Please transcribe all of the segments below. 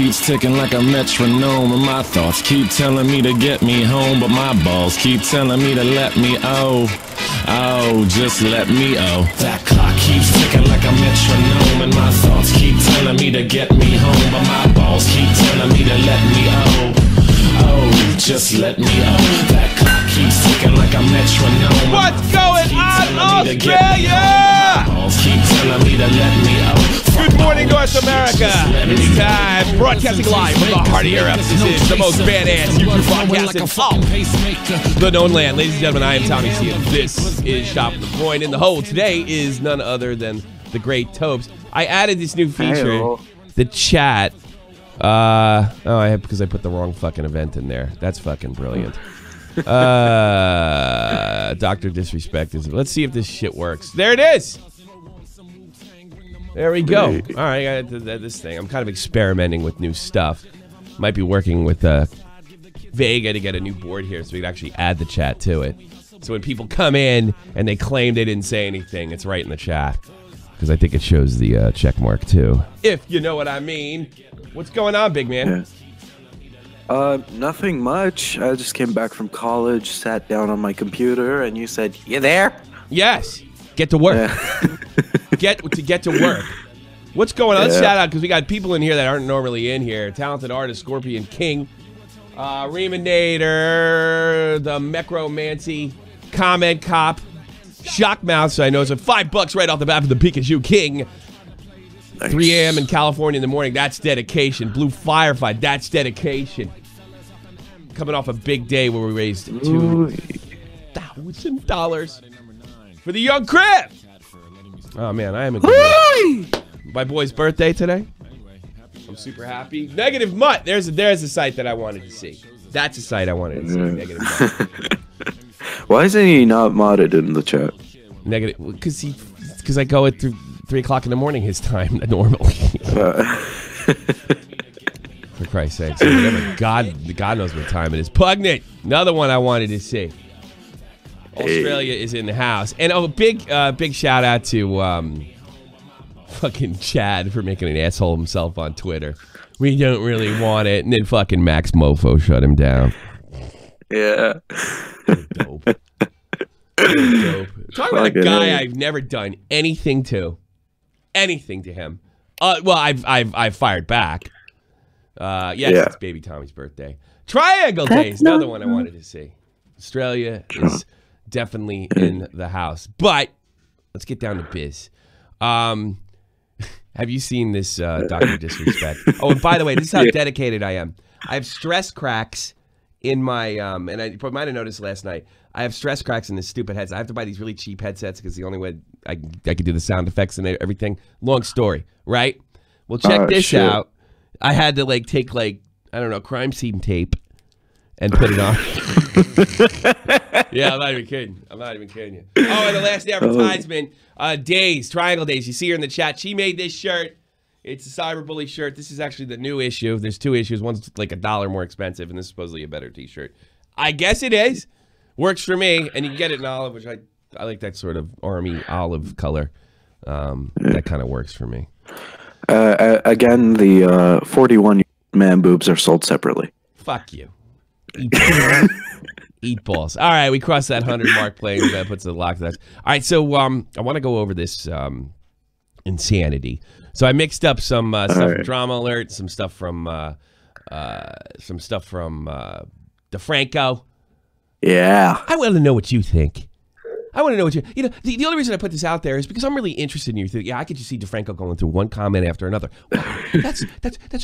keeps ticking like a metronome, and my thoughts keep telling me to get me home, but my balls keep telling me to let me just let me That clock keeps ticking like a metronome, and my thoughts keep telling me to get me home, but my balls keep telling me to let me just let me That clock keeps ticking like a metronome. What's going on, Australia? Keep telling me to let me Good morning, North America. It's time. Broadcasting live from the heart of Europe. This is the most badass YouTube podcast in the known land. Ladies and gentlemen, I am Tommy C. And this is Shop the Point. And the hole today is none other than the great Tobes. I added this new feature, the chat. Because I put the wrong fucking event in there. That's fucking brilliant. Dr. Disrespect is. Let's see if this shit works. There it is. There we go. All right, I got this thing. I'm kind of experimenting with new stuff. Might be working with Vega to get a new board here so we can actually add the chat to it. So when people come in and they claim they didn't say anything, it's right in the chat. Because I think it shows the check mark too. If you know what I mean. What's going on, big man? Yeah. Nothing much. I just came back from college, sat down on my computer, and you said, "You there?" Yes. Get to work. Yeah. get to work. What's going on? Let's shout out because we got people in here that aren't normally in here. Talented artist Scorpion King, Reminator, the Mecromancy, Comment Cop, Shockmouth. So I know it's $5 right off the bat for the Pikachu King. Nice. 3 a.m. in California in the morning. That's dedication. Blue Firefight. That's dedication. Coming off a big day where we raised $2,000 for the young crib. Oh man, I am a good my boy's birthday today. I'm super happy. Negative Mutt. There's a site that I wanted to see. That's a site I wanted to see. Negative Mutt. Why isn't he not modded in the chat? Negative, because I go at 3 o'clock in the morning his time normally. For Christ's sake, so whatever. God knows what time it is. Pugnant. Another one I wanted to see. Australia is in the house. And a big shout out to fucking Chad for making an asshole himself on Twitter. We don't really want it. And then fucking Max Mofo shut him down. Yeah. Dope. Dope. Talking about a guy I've never done anything to. Anything to him. Well, I've fired back. It's baby Tommy's birthday. Triangle Days, another one I wanted to see. Australia is definitely in the house. But let's get down to biz. Have you seen this Dr. Disrespect? Oh, and by the way, this is how dedicated I am. I have stress cracks in my and I might have noticed last night. I have stress cracks in this stupid headset. I have to buy these really cheap headsets because the only way I could do the sound effects and everything. Long story, right? Well, check this out. I had to take I don't know, crime scene tape and put it on. Yeah, I'm not even kidding. You. Oh, and the last advertisement, Triangle Days. You see her in the chat. She made this shirt. It's a Cyberbully shirt. This is actually the new issue. There's 2 issues. One's like $1 more expensive, and this is supposedly a better t-shirt. I guess it is. Works for me, and you can get it in olive, which I like that sort of army olive color. That kind of works for me. Again, the 41 man boobs are sold separately. Fuck you. Eat balls. All right, we crossed that 100 mark playing. That puts the lock to that. All right, so I want to go over this insanity. So I mixed up some stuff from Drama Alert, some stuff from DeFranco. Yeah. I want to know what you think. I want to know what you know. The only reason I put this out there is because I'm really interested in you. Yeah, I could just see DeFranco going through one comment after another. Wow, that's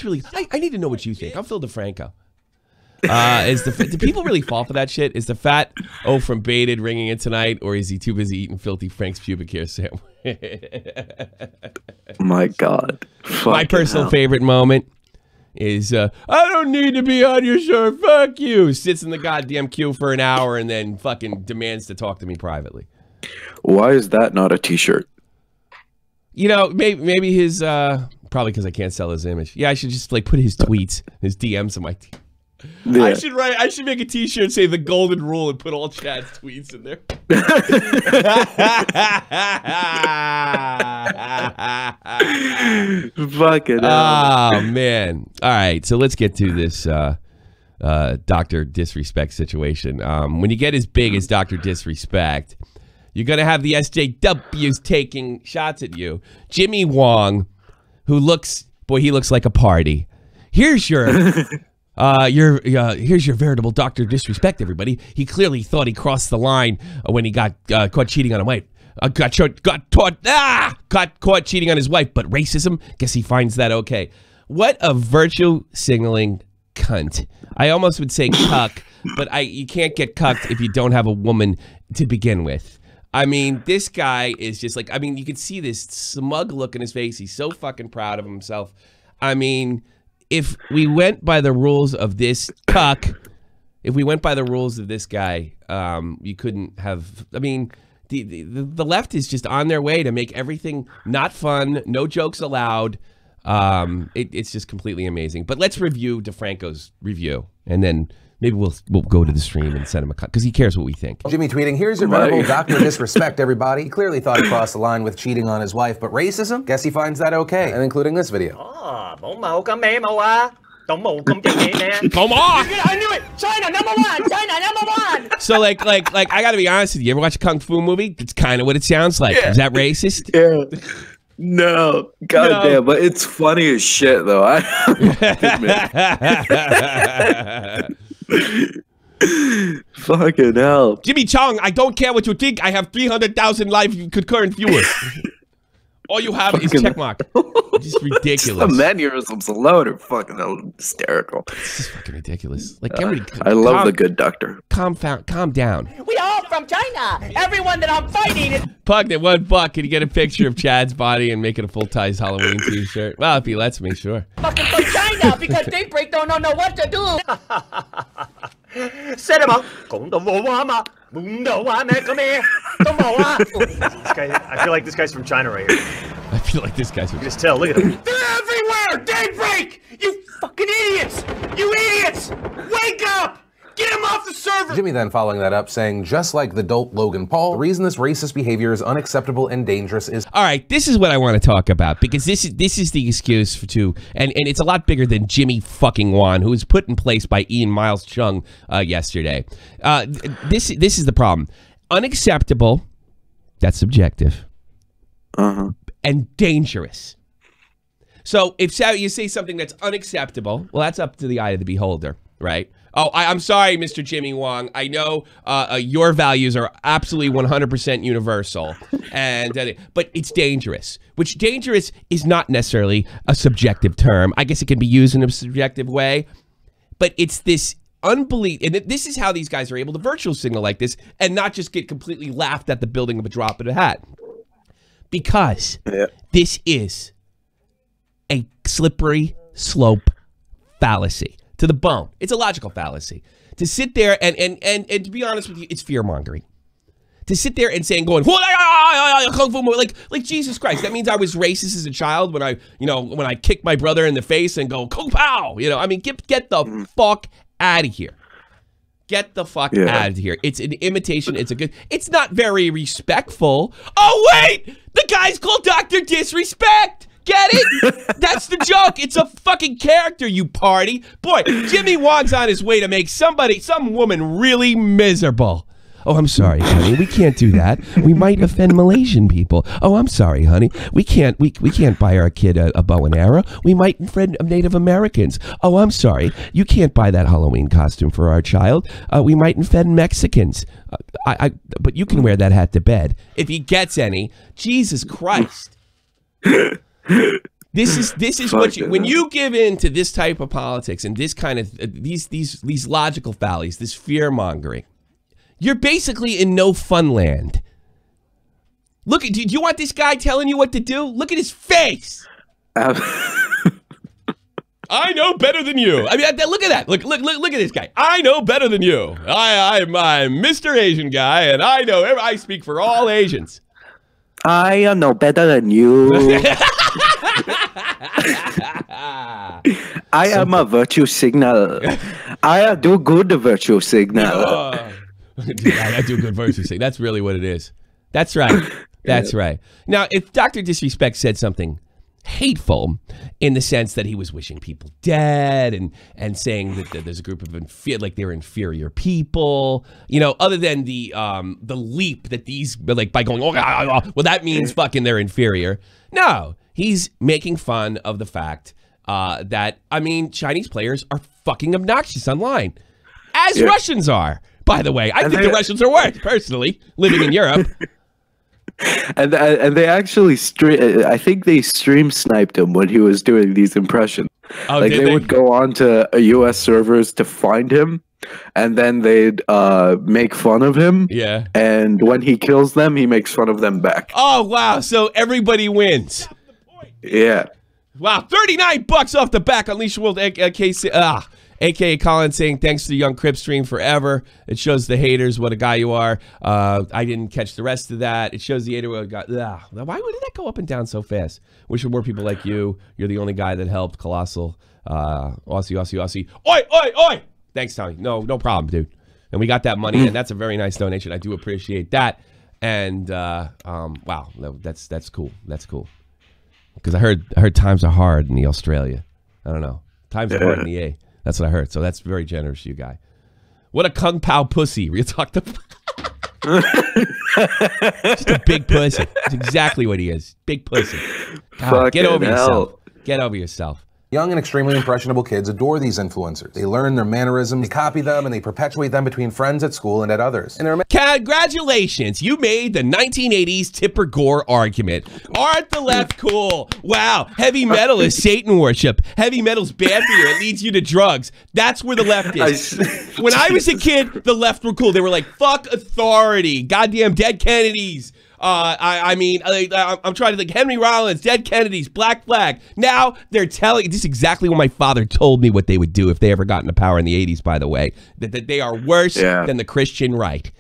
really. I need to know what you think. I'm Phil DeFranco. Do people really fall for that shit? Is the fat from Baited ringing in tonight, or is he too busy eating filthy Frank's pubic hair sandwich? My God. My personal favorite moment is I don't need to be on your show. Fuck you. Sits in the goddamn queue for an hour and then fucking demands to talk to me privately. Why is that not a t-shirt? You know, maybe his probably because I can't sell his image. Yeah, I should just put his tweets, his DMs on my Yeah. I should make a T-shirt say the golden rule and put all Chad's tweets in there. Fucking oh man! All right, so let's get to this Dr. Disrespect situation. When you get as big as Dr. Disrespect, you're gonna have the SJWs taking shots at you. Jimmy Wong, who looks like a party. Here's your here's your veritable Dr. Disrespect, everybody. He clearly thought he crossed the line when he got caught cheating on a wife. Got caught cheating on his wife, but racism, guess he finds that okay. What a virtue signaling cunt. I almost would say cuck, but you can't get cucked if you don't have a woman to begin with. I mean, this guy is just like, I mean, you can see this smug look in his face. He's so fucking proud of himself. I mean, if we went by the rules of this cuck, if we went by the rules of this guy, you couldn't have, I mean, the left is just on their way to make everything not fun, no jokes allowed. It's just completely amazing. But let's review DeFranco's review, and then maybe we'll go to the stream and send him a cut, because he cares what we think. Jimmy tweeting, here's your veritable Dr. Disrespect, everybody. He clearly thought he crossed the line with cheating on his wife, but racism? Guess he finds that okay, and including this video. Come on! I knew it! China #1! China #1! So like I gotta be honest with you. You ever watch a kung fu movie? It's kind of what it sounds like. Yeah. Is that racist? Yeah. No, goddamn, but it's funny as shit though. Fucking hell. Jimmy Chong, I don't care what you think. I have 300,000 live concurrent viewers. All you have is checkmark. Just ridiculous. Just the mannerisms alone are fucking hysterical. It's just fucking ridiculous. Like, I love the good doctor. Calm down. We all from China. Everyone that I'm fighting is Pugged at $1. Can you get a picture of Chad's body and make it a full-size Halloween T-shirt? Well, if he lets me, sure. fucking from China because they break don't know what to do. Set him up. I feel like this guy's from China right here. I feel like this guy's from Just tell, look at him. They're everywhere. Daybreak. You fucking idiots. You idiots. Wake up. Get him off the server! Jimmy then following that up saying, just like the dolt Logan Paul, the reason this racist behavior is unacceptable and dangerous is... All right, this is what I want to talk about, because this is the excuse and it's a lot bigger than Jimmy fucking Wan, who was put in place by Ian Miles Chung yesterday. This is the problem. Unacceptable, that's subjective, and dangerous. So if you say something that's unacceptable, well, that's up to the eye of the beholder, right? Oh, I'm sorry, Mr. Jimmy Wong. I know your values are absolutely 100% universal, but it's dangerous. Which dangerous is not necessarily a subjective term. I guess it can be used in a subjective way, but it's this unbelievable. And this is how these guys are able to virtual signal like this and not just get completely laughed at the building of a drop of a hat, because this is a slippery slope fallacy. To the bone. It's a logical fallacy. To sit there and to be honest with you, it's fear-mongering. To sit there and going, kung fu movie, like Jesus Christ. That means I was racist as a child when I kicked my brother in the face and go, kung pow. I mean, get the fuck out of here. Get the fuck out of here. It's an imitation. It's not very respectful. Oh, wait! The guy's called Dr. Disrespect! Get it? That's the joke. It's a fucking character, you party. Boy, Jimmy Wong's on his way to make some woman really miserable. Oh, I'm sorry, honey. We can't do that. We might offend Malaysian people. Oh, I'm sorry, honey. We can't buy our kid a bow and arrow. We might offend Native Americans. Oh, I'm sorry. You can't buy that Halloween costume for our child. We might offend Mexicans. But you can wear that hat to bed if he gets any. Jesus Christ. This is what when you give in to this type of politics and this kind of these logical fallacies, this fear mongering, you're basically in no fun land. Look, do you want this guy telling you what to do? Look at his face. I know better than you. I mean, look at that. Look at this guy. I know better than you. I'm Mr. Asian guy, and I speak for all Asians. I know better than you. I am a virtue signal. I do good virtue signal. I do good virtue signal. That's really what it is. That's right. That's right. Now, if Dr. Disrespect said something hateful in the sense that he was wishing people dead and saying that there's a group of like they're inferior people, you know, other than the leap that these, like, by going, well, that means fucking they're inferior. No, he's making fun of the fact that, I mean, Chinese players are fucking obnoxious online, as Russians are, by the way. I think the Russians are worse, personally, living in Europe. And they actually I think they stream sniped him when he was doing these impressions. Oh, like they would go on to US servers to find him, and then they'd make fun of him. Yeah. And when he kills them, he makes fun of them back. Oh wow! So everybody wins. Yeah. Wow, $39 off the back. Unleash World, aka Colin saying thanks to the Young Crip stream forever. It shows the haters what a guy you are. I didn't catch the rest of that. It shows the hater what a guy. Why did that go up and down so fast? Wish there were more people like you. You're the only guy that helped. Colossal. Aussie. Oi! Thanks, Tommy. No problem, dude. And we got that money, and that's a very nice donation. I do appreciate that. And wow, that's cool. That's cool. Because I heard times are hard in the Australia. I don't know. Times are hard in the A. That's what I heard. So that's very generous, you guy. What a kung pao pussy. Real talk to just a big pussy. That's exactly what he is. Big pussy. God, get over yourself. Get over yourself. Young and extremely impressionable kids adore these influencers. They learn their mannerisms, they copy them, and they perpetuate them between friends at school and at others. And congratulations, you made the 1980s Tipper Gore argument. Aren't the left cool? Wow, heavy metal is Satan worship. Heavy metal's bad for you. It leads you to drugs. That's where the left is. When I was a kid, the left were cool. They were like, fuck authority. Goddamn dead Kennedys. I'm trying to think. Henry Rollins, dead Kennedys, Black Flag. Now they're telling. This is exactly what my father told me what they would do if they ever got into power in the 80s. By the way, that they are worse than the Christian right.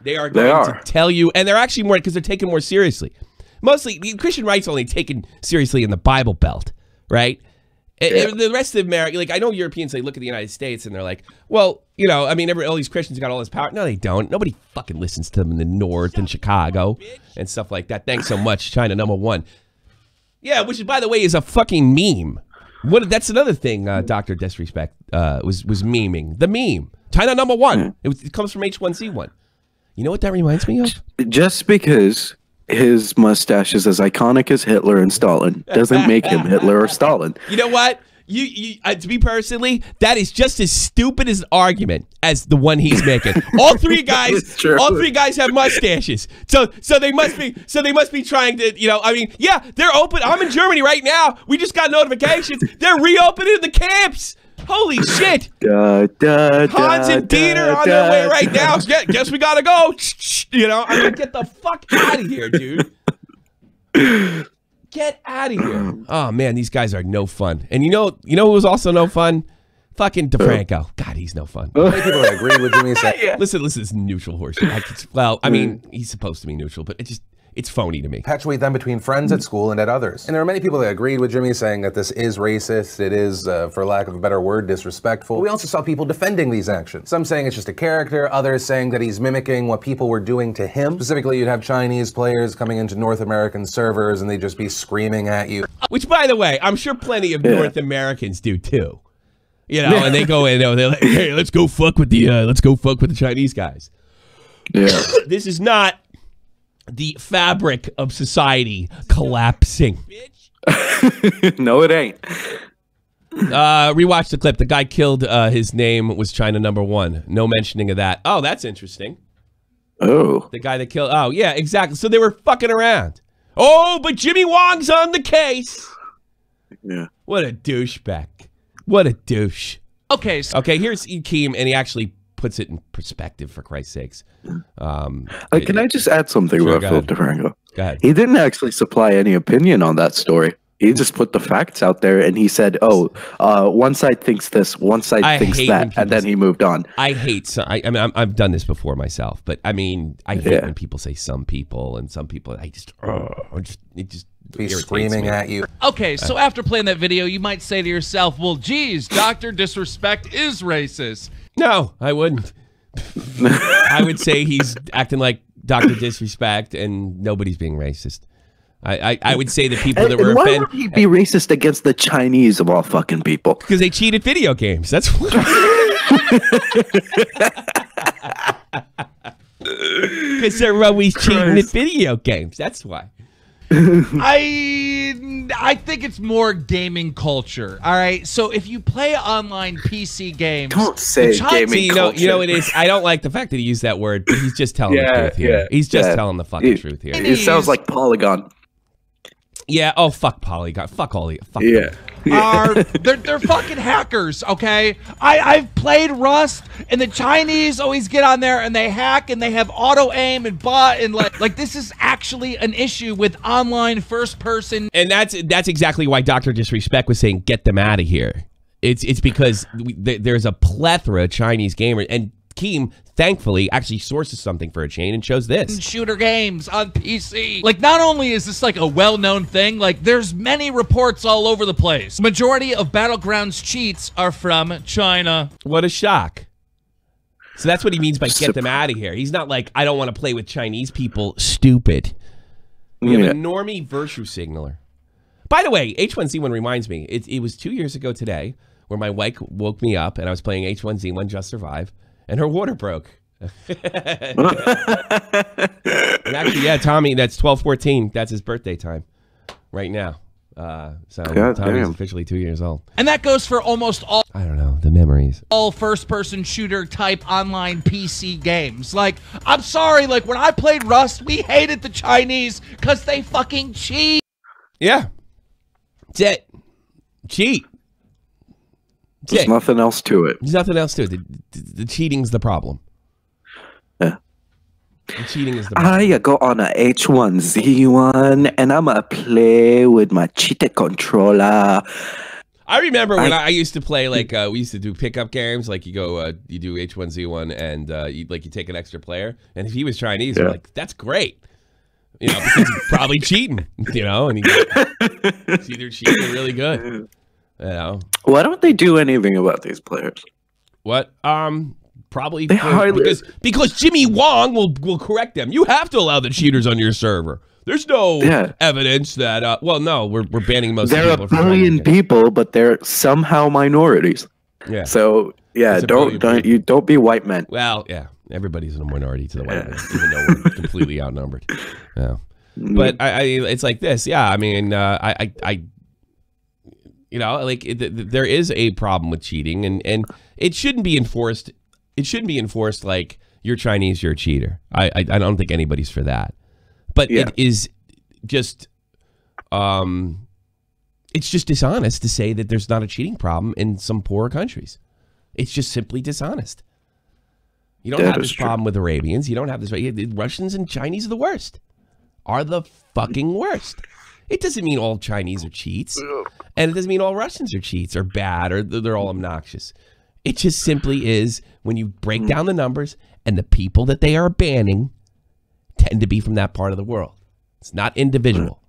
They are going to tell you, and they're actually more because they're taken more seriously. Mostly, the Christian right's only taken seriously in the Bible Belt, right? The rest of America, like I know Europeans, they look at the United States and they're like, well, you know, I mean, all these Christians got all this power. No, they don't. Nobody fucking listens to them in the North and Chicago and stuff like that. Thanks so much, China #1. Yeah, which by the way is a fucking meme. That's another thing. Dr. Disrespect was memeing the meme. China #1. It comes from H1Z1. You know what that reminds me of? Just because his mustache is as iconic as Hitler and Stalin doesn't make him Hitler or Stalin. You know what? To me personally, that is just as stupid as an argument as the one he's making. All three guys have mustaches, so they must be trying to, you know. I mean, yeah, they're open. I'm in Germany right now. We just got notifications. They're reopening the camps. Holy shit! Hans and Dieter on their way right now. Guess we gotta go. You know, I mean, get the fuck out of here, dude. Get out of here. Oh man, these guys are no fun. And you know who was also no fun? Fucking DeFranco. God, he's no fun. many people that agree with Jimmy say, Listen, this neutral horse. I mean, he's supposed to be neutral, but it's phony to me. Perpetuate them between friends at school and at others. And there are many people that agreed with Jimmy saying that this is racist, it is, for lack of a better word, disrespectful. But we also saw people defending these actions. Some saying it's just a character, others saying that he's mimicking what people were doing to him. Specifically, you'd have Chinese players coming into North American servers and they'd just be screaming at you. Which, by the way, I'm sure plenty of North Americans do too. You know, and they go in and they're like, hey, let's go fuck with the Chinese guys. Yeah. This is not the fabric of society collapsing. No, it ain't. Rewatch the clip. The guy killed, his name was China #1. No mentioning of that. Oh, that's interesting. Oh. The guy that killed. Oh, yeah, exactly. So they were fucking around. Oh, but Jimmy Wong's on the case. Yeah. What a douchebag. What a douche. Okay, here's Keem, and he actually puts it in perspective, for Christ's sakes. Can I just add something real quick, DeFranco? Go ahead. He didn't actually supply any opinion on that story. He just put the facts out there, and he said, "Oh, one side thinks this, one side thinks that," and then he moved on. I hate. I mean, I've done this before myself, but I mean, I hate when people say some people and some people. It just be screaming at you. Okay, so after playing that video, you might say to yourself, "Well, geez, Dr. Disrespect is racist." No, I wouldn't. I would say he's acting like Dr. Disrespect, and nobody's being racist. I would say the people that were offended. Why would he be racist against the Chinese of all fucking people? Because they cheated video games. That's why. Because they're always cheating at video games. That's why. I think it's more gaming culture. All right, so if you play online PC games, don't say gaming culture. You know it is. I don't like the fact that he used that word, but he's just telling the truth here. Yeah, he's just telling the fucking truth here. It sounds like Polygon. Yeah. Oh, fuck Polygon. Fuck all the. Fuck yeah. They're fucking hackers. Okay. I've played Rust, and the Chinese always get on there and they hack and they have auto aim and bot and like this is actually an issue with online first person. And that's exactly why Dr. Disrespect was saying get them out of here. It's because there's a plethora of Chinese gamers, and Keem, thankfully, actually sources something for a chain and shows this. Shooter games on PC. Like, not only is this like a well-known thing, like there's many reports all over the place. Majority of Battlegrounds cheats are from China. What a shock. So that's what he means by get them out of here. He's not like, I don't want to play with Chinese people. Stupid. We have a normie virtue signaler. By the way, H1Z1 reminds me, it was 2 years ago today where my wife woke me up and I was playing H1Z1 Just Survive. And her water broke. And actually, yeah, Tommy, that's 12/14. That's his birthday time right now. So Tommy's officially 2 years old. And that goes for almost all, I don't know, the memories. All first-person shooter type online PC games. Like, I'm sorry, like when I played Rust, we hated the Chinese because they fucking cheat. Yeah. That's it. Cheat. There's nothing else to it. There's nothing else to it. The cheating's the problem. Yeah. The cheating is the problem. I go on a H1Z1 and I'm gonna play with my cheated controller. I remember when I used to play, like, we used to do pickup games. Like, you go, you do H1Z1 and you take an extra player. And if he was Chinese, you're like, that's great. You know, because he's probably cheating, you know, and he's either cheating or really good. You know. Why don't they do anything about these players? What? Probably because Jimmy Wong will correct them. You have to allow the cheaters on your server. There's no evidence that. Well, no, we're banning most. There are a billion people, but they're somehow minorities. Yeah. So yeah, don't be white men. Well, yeah, everybody's a minority to the white men, even though we're completely outnumbered. Yeah. But it's like this. Yeah, I mean, you know, like there is a problem with cheating, and it shouldn't be enforced. It shouldn't be enforced like you're Chinese, you're a cheater. I don't think anybody's for that. But it is just, it's just dishonest to say that there's not a cheating problem in some poorer countries. It's just simply dishonest. You don't have this problem with Arabians. You don't have this. Russians and Chinese are the worst. Are the fucking worst. It doesn't mean all Chinese are cheats. And it doesn't mean all Russians are cheats or bad or they're all obnoxious. It just simply is when you break down the numbers and the people that they are banning tend to be from that part of the world. It's not individual.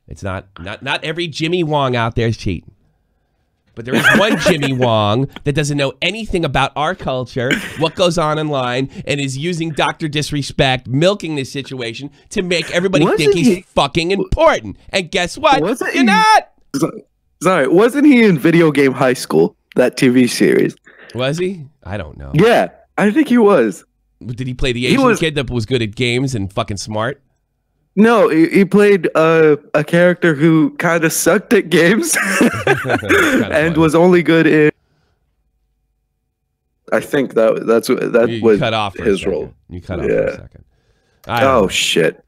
It's not every Jimmy Wong out there is cheating. But there is one Jimmy Wong that doesn't know anything about our culture, what goes on online, and is using Dr. Disrespect, milking this situation to make everybody think he's fucking important. And guess what? You're not. Sorry, wasn't he in Video Game High School, that TV series? Was he? I don't know. Yeah, I think he was. Did he play the Asian kid that was good at games and fucking smart? No, he played a character who kind of sucked at games and was only good in. I think that was cut off his role. You cut off for a second. Oh shit!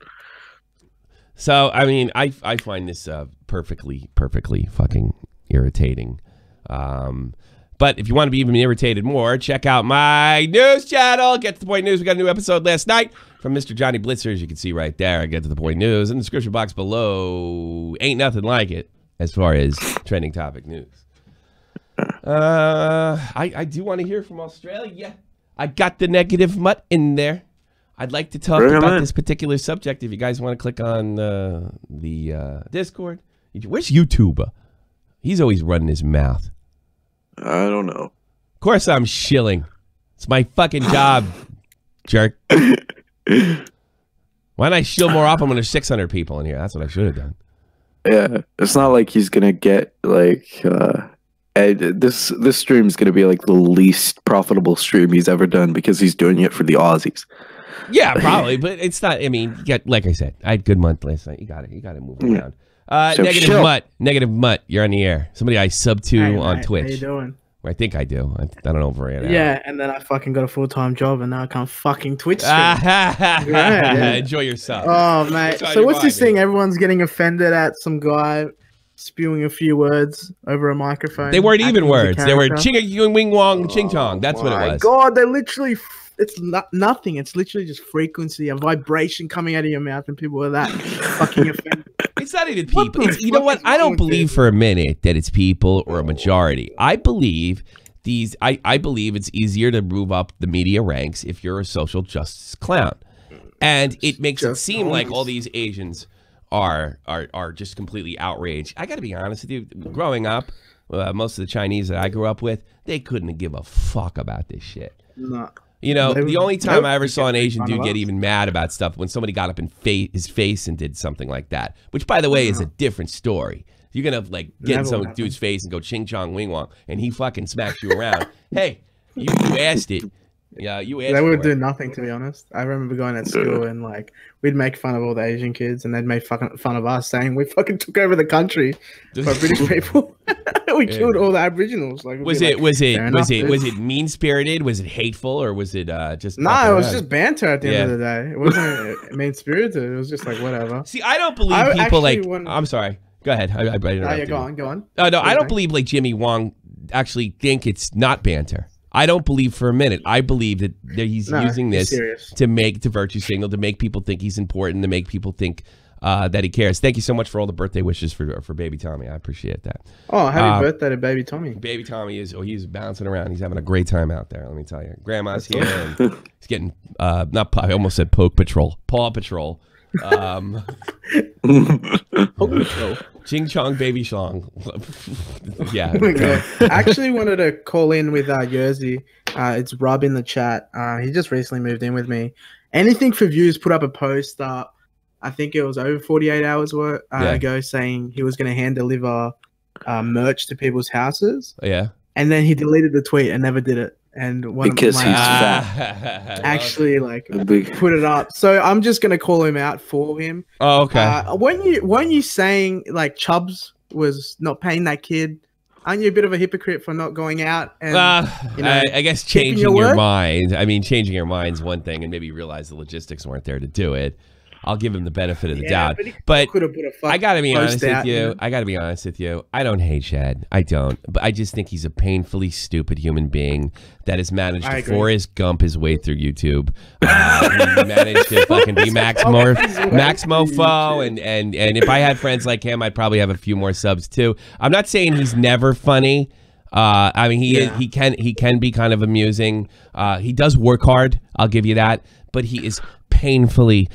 So I mean, I find this perfectly fucking irritating. But if you want to be even irritated more, check out my news channel. Get to the Point News. We got a new episode last night from Mr. Johnny Blitzer, as you can see right there. Get to the Point News in the description box below. Ain't nothing like it. as far as trending topic news. I do want to hear from Australia. I got the negative mutt in there. I'd like to talk about this particular subject. If you guys want to click on the Discord. Where's YouTuber? He's always running his mouth. I don't know. Of course I'm shilling. It's my fucking job, jerk. Why don't I shill more often when there's 600 people in here? That's what I should have done. Yeah, it's not like he's gonna get like this stream's gonna be like the least profitable stream he's ever done because he's doing it for the Aussies. Yeah, probably, but it's not. I mean, like I said, I had a good month last night. You got to move around. So Negative mutt. You're on the air. Somebody I sub to on Twitch. How you doing? I think I do. I don't know if we're in. Yeah, and then I fucking got a full-time job, and now I can't fucking Twitch stream. Yeah. Enjoy yourself. Oh, mate. So what's this thing? Everyone's getting offended at some guy spewing a few words over a microphone. They weren't even words. They were ching wing wong ching chong. That's what it was. My God, they literally. It's nothing. It's literally just frequency, a vibration coming out of your mouth, and people are that fucking offended. It's not even people. You know what? I don't believe for a minute that it's people or a majority. I believe I believe it's easier to move up the media ranks if you're a social justice clown, and it makes it seem like all these Asians are just completely outraged. I got to be honest with you. Growing up, most of the Chinese that I grew up with, they couldn't give a fuck about this shit. No. You know, the only time I ever saw an Asian dude get even mad about stuff when somebody got up in his face and did something like that, which, by the way, is a different story. You're going to, like, get in some dude's face and go ching chong wing wong, and he fucking smacks you around. Hey, you asked it. Yeah, you asked. They would do nothing, to be honest. I remember going at school and, like, we'd make fun of all the Asian kids, and they'd make fucking fun of us, saying we fucking took over the country by British people. We killed all the Aboriginals. Like, was it mean spirited? Was it hateful, or was it just? No, it was just banter at the end of the day. It wasn't mean spirited. It was just like whatever. See, I don't believe people like. I'm sorry. Go ahead. Go on. No, I don't believe like Jimmy Wong actually think it's not banter. I don't believe for a minute. I believe that he's using this to virtue signal, to make people think he's important, to make people think that he cares. Thank you so much for all the birthday wishes for baby Tommy. I appreciate that. Oh, happy birthday to baby Tommy. Baby Tommy he's bouncing around. He's having a great time out there. Let me tell you. Grandma's here and he's getting I almost said Paw Patrol. Ching Chong Baby Shlong. Yeah. I actually wanted to call in with Yerzy. It's Rob in the chat. He just recently moved in with me. Anything for Views put up a post up, I think it was over 48 hours ago, saying he was going to hand deliver merch to people's houses. Yeah. And then he deleted the tweet and never did it. And because he's fat. Actually, like, put it up. So I'm just gonna call him out for him. Oh, okay. Weren't you saying like Chubbs was not paying that kid? Aren't you a bit of a hypocrite for not going out and I guess changing your mind? I mean, changing your mind's one thing, and maybe you realize the logistics weren't there to do it. I'll give him the benefit of the doubt. But I got to be honest with you. I don't hate Shad. I don't. But I just think he's a painfully stupid human being that has managed to Forrest Gump his way through YouTube. He managed to fucking be Max Mofo. And if I had friends like him, I'd probably have a few more subs too. I'm not saying he's never funny. I mean, he can be kind of amusing. He does work hard. I'll give you that. But he is painfully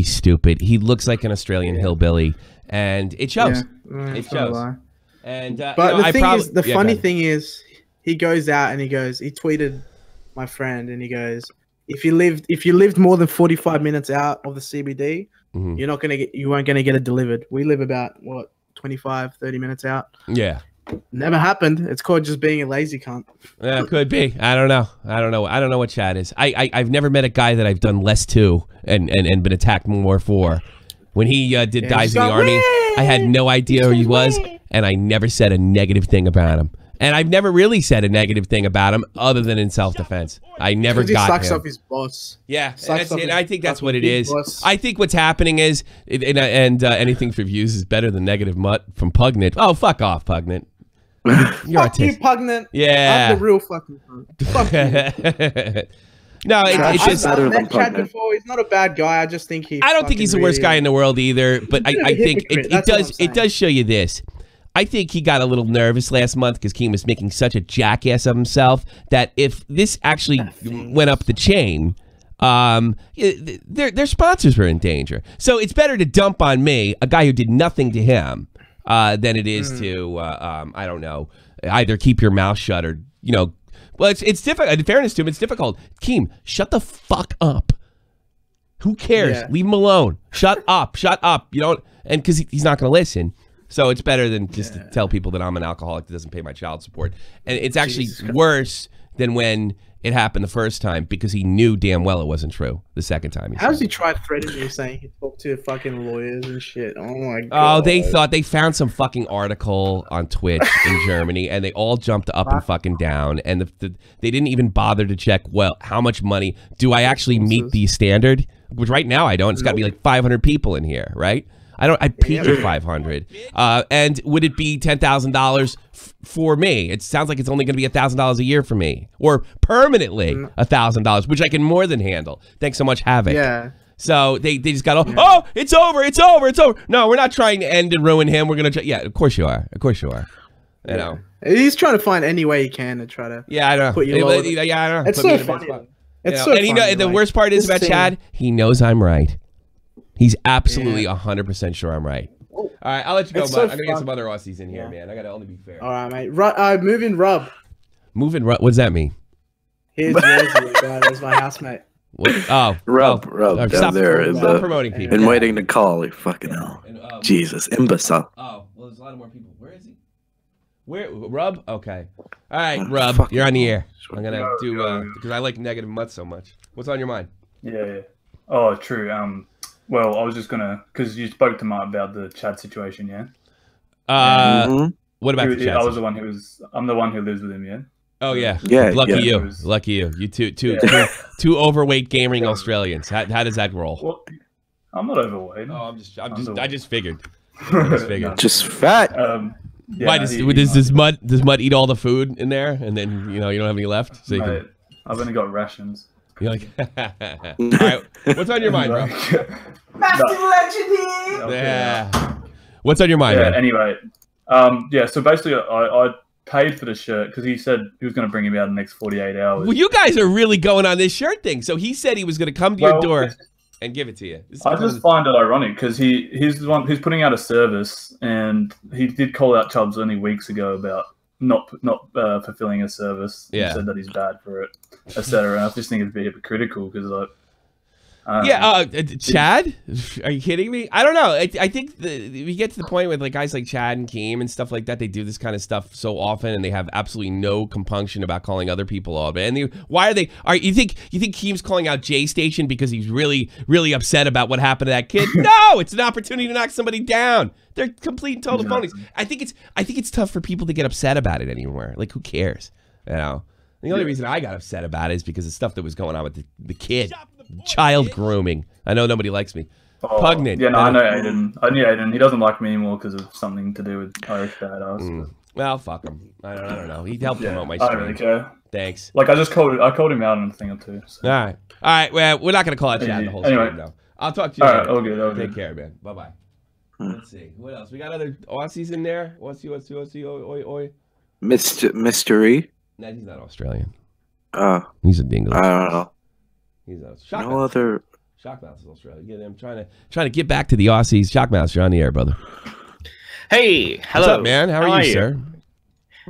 stupid. He looks like an Australian hillbilly, and it shows. It shows. And but the funny thing is, he goes out and he tweeted my friend, and he goes, if you lived more than 45 minutes out of the CBD, you weren't gonna get it delivered. We live about 25, 30 minutes out. Yeah. Never happened. It's called just being a lazy cunt. Yeah, could be. I don't know what Chad is. I've never met a guy that I've done less to and been attacked more for. When he did Dives in the Army, I had no idea who he was, and I never said a negative thing about him. And I've never really said a negative thing about him other than in self-defense. I never got him. He sucks up his boss. Yeah, and I think that's what it is. Boss. I think what's happening is, and anything for Views is better than Negative Mutt from Pugnant. Oh, fuck off, Pugnant. Fuck you, Pugnant. Yeah. I'm the real fucking Pugnant. Fuck you. No, it's just. I've met Chad before. He's not a bad guy. I just think I don't think he's the worst guy in the world either. But I think it does show you this. I think he got a little nervous last month because Keem was making such a jackass of himself that if this actually went up the chain, their sponsors were in danger. So it's better to dump on me, a guy who did nothing to him, than it is to, I don't know, either keep your mouth shut or, well, it's difficult. In fairness to him, it's difficult. Keem, shut the fuck up. Who cares? Yeah. Leave him alone. Shut up. Shut up. You don't, and because he's not going to listen. So it's better than just to tell people that I'm an alcoholic that doesn't pay my child support. And it's actually worse than when it happened the first time because he knew damn well it wasn't true the second time. How does he try threatening you saying he talked to fucking lawyers and shit? Oh my god. Oh, they thought they found some fucking article on Twitch in Germany and they all jumped up and fucking down. And they didn't even bother to check, well, how much money do I actually meet the standard? Which right now I don't. It's got to be like 500 people in here, right? I peaked at 500. And would it be $10,000 for me? It sounds like it's only going to be $1,000 a year for me, or permanently $1,000, which I can more than handle. Thanks so much, Havoc. Yeah. So they just got, oh, it's over, it's over, it's over. No, we're not trying to end and ruin him. We're going to, yeah, of course you are. Of course you are. You know. He's trying to find any way he can to try to. Yeah, I know. Put you yeah, I know. It's so funny. It's so and funny. The worst part is about Chad, he knows I'm right. He's absolutely 100% sure I'm right. All right, I'll let you go, bud. I'm going to get some other Aussies in here, man. I got to only be fair. All right, mate. Moving Rub. Moving Rub? What does that mean? Here's Rosie, that's my housemate. What? Oh. Rub down there. Stop promoting people. Been waiting to call. You fucking hell. Jesus, imbecile. Oh, well, there's a lot of more people. Where is he? Where? Rub? Okay. All right, Rub, you're on the air. I'm going to do, because I like negative mutts so much. What's on your mind? Yeah. Oh, true. Well, I was just gonna, because you spoke to Mark about the Chad situation, yeah. What about the Chad? I was the one who was. I'm the one who lives with him, yeah. Oh yeah. Lucky you. Lucky you. You two overweight gaming Australians. How does that roll? Well, I'm not overweight. Oh, I just figured. Just fat. Yeah, why does Mud eat all the food in there, and then you don't have any left? So mate, I've only got rations. You're like, all right, what's on your mind, bro? Master Legend. Yeah. What's on your mind, man? Anyway, so basically, I paid for the shirt because he said he was going to bring him out in the next 48 hours. Well, you guys are really going on this shirt thing. So he said he was going to come to your door and give it to you. I just find it ironic because he's the one who's putting out a service, and he did call out Chubbs only weeks ago about not fulfilling a service. Yeah. He said that he's bad for it, etc. I just think it'd be hypocritical because Chad? Are you kidding me? I don't know. I think we get to the point with like guys like Chad and Keem and stuff like that. They do this kind of stuff so often, and they have absolutely no compunction about calling other people out. And why are they? You think Keem's calling out J Station because he's really, really upset about what happened to that kid? No, it's an opportunity to knock somebody down. They're complete and total phonies. I think it's tough for people to get upset about it anymore. Like, who cares? You know. The only reason I got upset about it is because of stuff that was going on with the kid. Child grooming. I know nobody likes me. Pugnant. Yeah, no, I know Aiden. I knew Aiden. He doesn't like me anymore because of something to do with Irish badass. Well, fuck him. I don't know. He helped promote my stream. I don't really care. Thanks. Like, I called him out on a thing or two. So. All right. Well, we're not going to call out Chad the whole stream, though. I'll talk to you later. All right, all good. Take care, man. Bye-bye. Let's see. What else? We got other Aussies in there? Aussie, oi. Mystery? Nah, he's not Australian. He's a dingo. I don't know. He's a Shockmouse is Australian. Yeah, I'm trying to get back to the Aussies. Shockmouse, you're on the air, brother. Hey, hello. What's up, man? How are you, sir?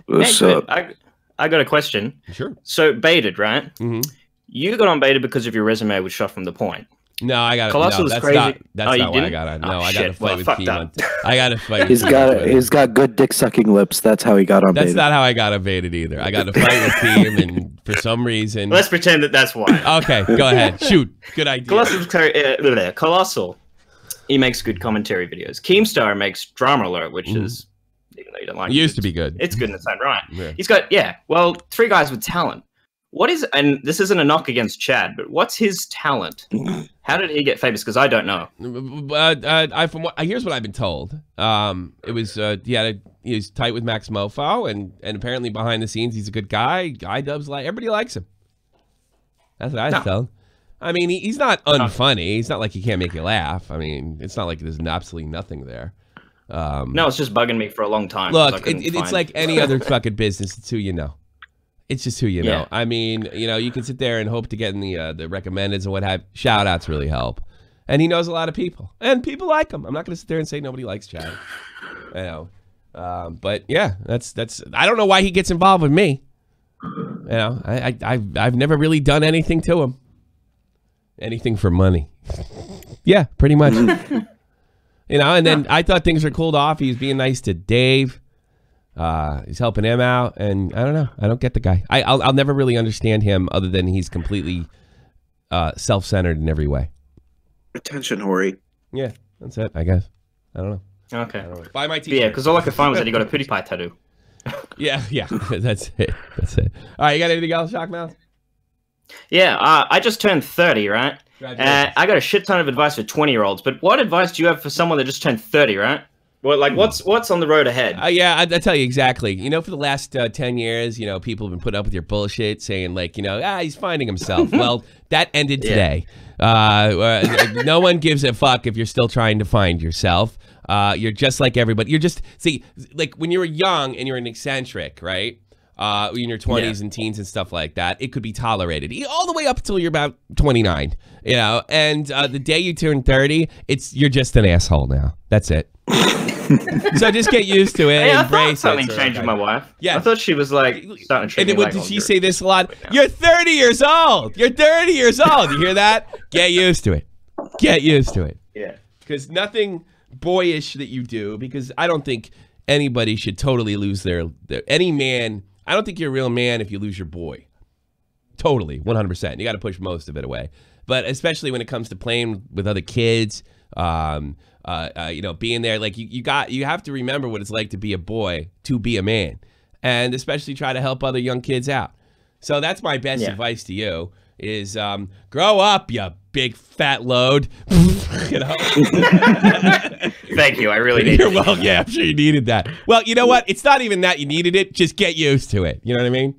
What's up? I got a question. Sure. So, baited, right? Mm-hmm. You got on baited because of your resume was shot from the point. No, I got Colossal that's crazy. Not why I got on. No, I got to fight with Keem. I got to fight. He's got good dick sucking lips. That's how he got on. That's not how I got on baited either. I got to fight with Keem, and for some reason, let's pretend that's why. Okay, go ahead. Shoot. Good idea. Colossal. He makes good commentary videos. Keemstar makes Drama Alert, which is, even though you don't like it, used to be good. It's good in its own right. Yeah. He's got well, three guys with talent. What is, and this isn't a knock against Chad, but what's his talent? How did he get famous? Because I don't know. Here's what I've been told. It was he was tight with Max Mofo, and apparently behind the scenes he's a good guy. Everybody likes him. That's what I was told. I mean, he's not unfunny. He's not like he can't make you laugh. I mean, it's not like there's absolutely nothing there. No, it's just bugging me for a long time. Look, it's like any other fucking business. It's who you know. It's just who you know. I mean, you can sit there and hope to get in the recommendeds and what have. Shout outs really help. And he knows a lot of people. And people like him. I'm not going to sit there and say nobody likes Chad. But yeah, that's. I don't know why he gets involved with me. I've never really done anything to him. Anything for money. Yeah, pretty much. And then I thought things were cooled off. He was being nice to Dave. He's helping him out, and I don't know. I don't get the guy. I'll never really understand him other than he's completely self-centered in every way. Attention whore. Yeah, that's it, I guess. I don't know. Okay. I don't know. Buy my t-shirt. Yeah, because all I could find was that he got a PewDiePie tattoo. Yeah. That's it. All right, you got anything else, Shockmouth? Yeah, I just turned 30, right? I got a shit ton of advice for 20-year-olds, but what advice do you have for someone that just turned 30, right? Well, like, what's on the road ahead? Yeah, I tell you exactly. For the last 10 years, people have been putting up with your bullshit, saying, like, he's finding himself. Well, that ended today. No one gives a fuck if you're still trying to find yourself. You're just like everybody. You're just, see, like, when you were young and you're an eccentric, right? In your 20s and teens and stuff like that, it could be tolerated all the way up until you're about 29, and the day you turn 30, you're just an asshole now. That's it. So just get used to it. Hey, embrace something changed with my wife. Yeah, I thought she was like starting to treat me like did she say this a lot? You're 30 years old. You're 30 years old. You hear that? Get used to it. Get used to it. Yeah. Because nothing boyish that you do. Because I don't think anybody should totally lose their any man. I don't think you're a real man if you lose your boy. Totally, 100%. You got to push most of it away. But especially when it comes to playing with other kids, being there, like you have to remember what it's like to be a boy, to be a man, and especially try to help other young kids out. So that's my best advice to you: is grow up, you big fat load. Thank you. I really need it. Well, yeah, I'm sure you needed that. Well, you know what? It's not even that you needed it. Just get used to it. You know what I mean?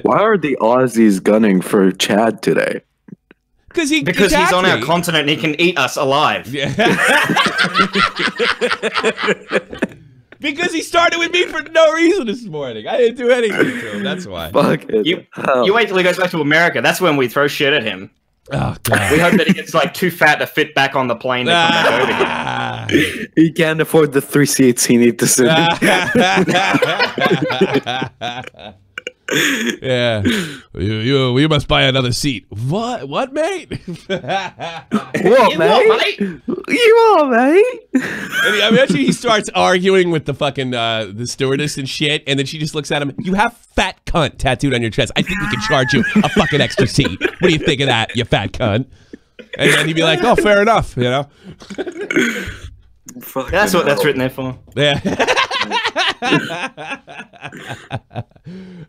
Why are the Aussies gunning for Chad today? Because he's on our continent and he can eat us alive. Yeah. Because he started with me for no reason this morning. I didn't do anything to him. That's why. Fuck it. You wait till he goes back to America. That's when we throw shit at him. Oh, God. We hope that he gets like too fat to fit back on the plane to come back over here. He can't afford the 3 seats he needs to sit in. Yeah, you must buy another seat. What, mate? What, mate? You are, mate. And I imagine he starts arguing with the fucking the stewardess and shit, and then she just looks at him. You have fat cunt tattooed on your chest. I think we can charge you a fucking extra seat. What do you think of that, you fat cunt? And then he'd be like, "Oh, fair enough," That's what that's written there for. Yeah.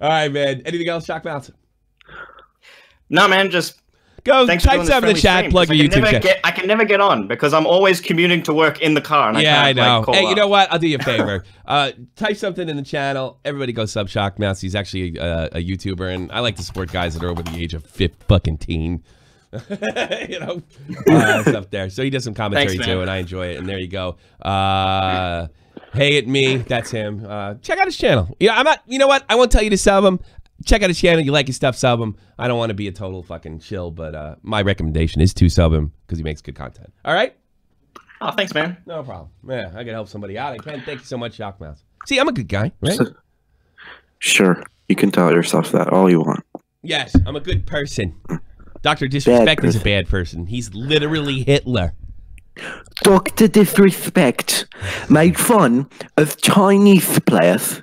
All right, man. Anything else, Shockmouth? No, man. Just go type something in the chat. Plug your YouTube channel. I can never get on because I'm always commuting to work in the car. And I know. Like, hey, you know what? I'll do you a favor. Type something in the channel. Everybody go sub Shockmouth. He's actually a YouTuber, and I like to support guys that are over the age of 15. That's up there. So he does some commentary too, and I enjoy it. And there you go. Hey, it me. That's him. Check out his channel. I'm not. You know what? I won't tell you to sub him. Check out his channel. You like his stuff, sub him. I don't want to be a total fucking shill, but my recommendation is to sub him because he makes good content. All right. Oh, thanks, man. No problem. Yeah, I can help somebody out. I can. Thank you so much, Shockmouth. See, I'm a good guy, right? Sure, you can tell yourself that all you want. Yes, I'm a good person. Dr. Disrespect is a bad person. He's literally Hitler. Dr. Disrespect made fun of Chinese players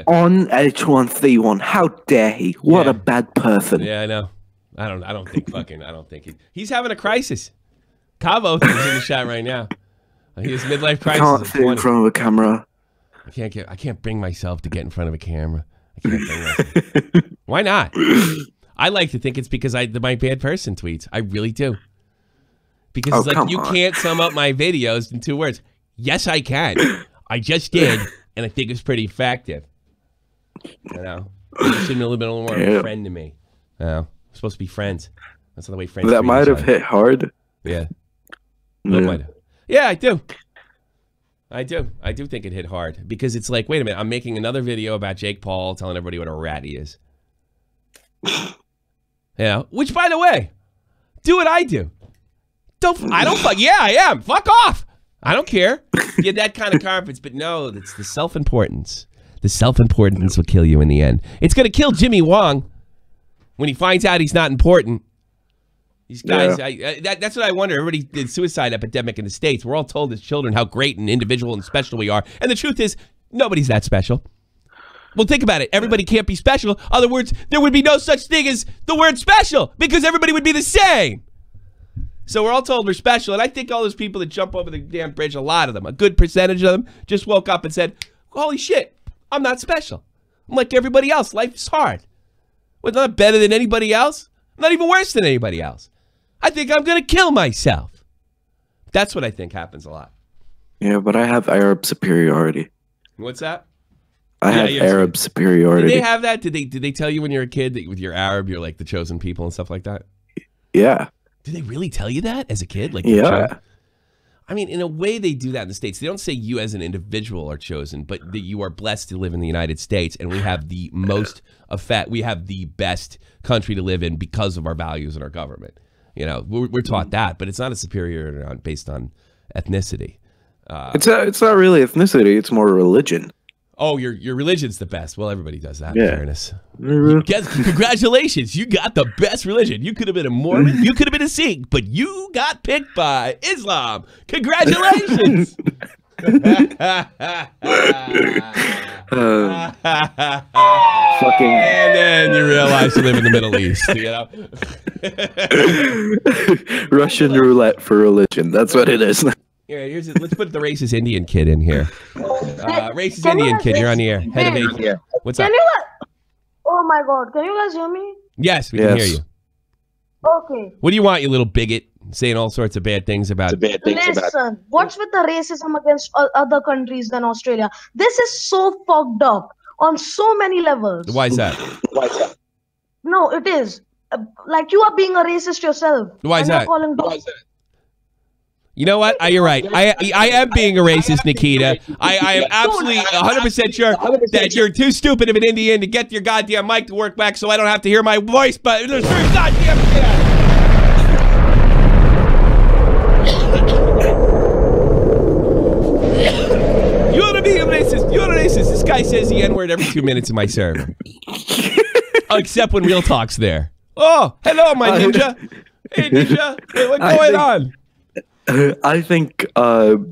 on H1Z1. How dare he? What a bad person. Yeah, I know. I don't think he's having a crisis. Cavo is in the chat right now. He has midlife crisis. I can't sit in front of a camera. I can't bring myself to get in front of a camera. I can't bring myself. Why not? I like to think it's because my bad person tweets. I really do. Because it's like, you can't sum up my videos in 2 words. Yes, I can. I just did, and I think it's pretty effective. You know? You should have been a little more of a friend to me. You know? We're supposed to be friends. That's not the way friends that might have hit hard. Yeah. Might have. Yeah, I do. I do think it hit hard because it's like, wait a minute, I'm making another video about Jake Paul telling everybody what a rat he is. Yeah, which by the way, do what I do. I don't fuck. Yeah, I am. Fuck off. I don't care. Get that kind of confidence, but no, it's the self-importance. The self-importance will kill you in the end. It's gonna kill Jimmy Wong when he finds out he's not important. These guys, that's what I wonder. Everybody did suicide epidemic in the States. We're all told as children how great and individual and special we are. And the truth is, nobody's that special. Well, think about it. Everybody can't be special. In other words, there would be no such thing as the word special because everybody would be the same. So we're all told we're special. And I think all those people that jump over the damn bridge, a lot of them, a good percentage of them, just woke up and said, holy shit, I'm not special. I'm like everybody else. Life is hard. Well, not better than anybody else. Not even worse than anybody else. I think I'm going to kill myself. That's what I think happens a lot. Yeah, but I have Arab superiority. What's that? I have Arab superiority. Did they have that? Did they tell you when you were a kid that with your Arab, you're like the chosen people and stuff like that? Yeah. Did they really tell you that as a kid? Like, yeah. I mean, in a way they do that in the States. They don't say you as an individual are chosen, but that you are blessed to live in the United States and we have the most effect. We have the best country to live in because of our values and our government. You know, we're taught that, but it's not a superiority based on ethnicity. It's not really ethnicity. It's more religion. Oh, your religion's the best. Well, everybody does that. Yeah. In fairness. Congratulations, you got the best religion. You could have been a Mormon, you could have been a Sikh, but you got picked by Islam. Congratulations. Fucking. And then you realize you live in the Middle East. You know. Russian roulette for religion. That's what it is. Yeah, let's put the racist Indian kid in here. Racist Indian kid, you're on the air. Head of Asia. What's up? Oh my God, can you guys hear me? Yes, we can hear you. Okay. What do you want, you little bigot? Saying all sorts of bad things about it. Listen, what's with the racism against other countries than Australia? This is so fucked up on so many levels. Why is that? No, it is. Like you are being a racist yourself. Why is that? You know what? You're right. I am being a racist, Nikita. I am absolutely 100% sure that you're too stupid of an Indian to get your goddamn mic to work back so I don't have to hear my voice, but there's goddamn shit. You're being a racist. You're a racist. This guy says the N-word every 2 minutes in my server. Except when Real Talk's there. Oh, hello, my ninja. Hey, ninja. Hey, what's going on? I think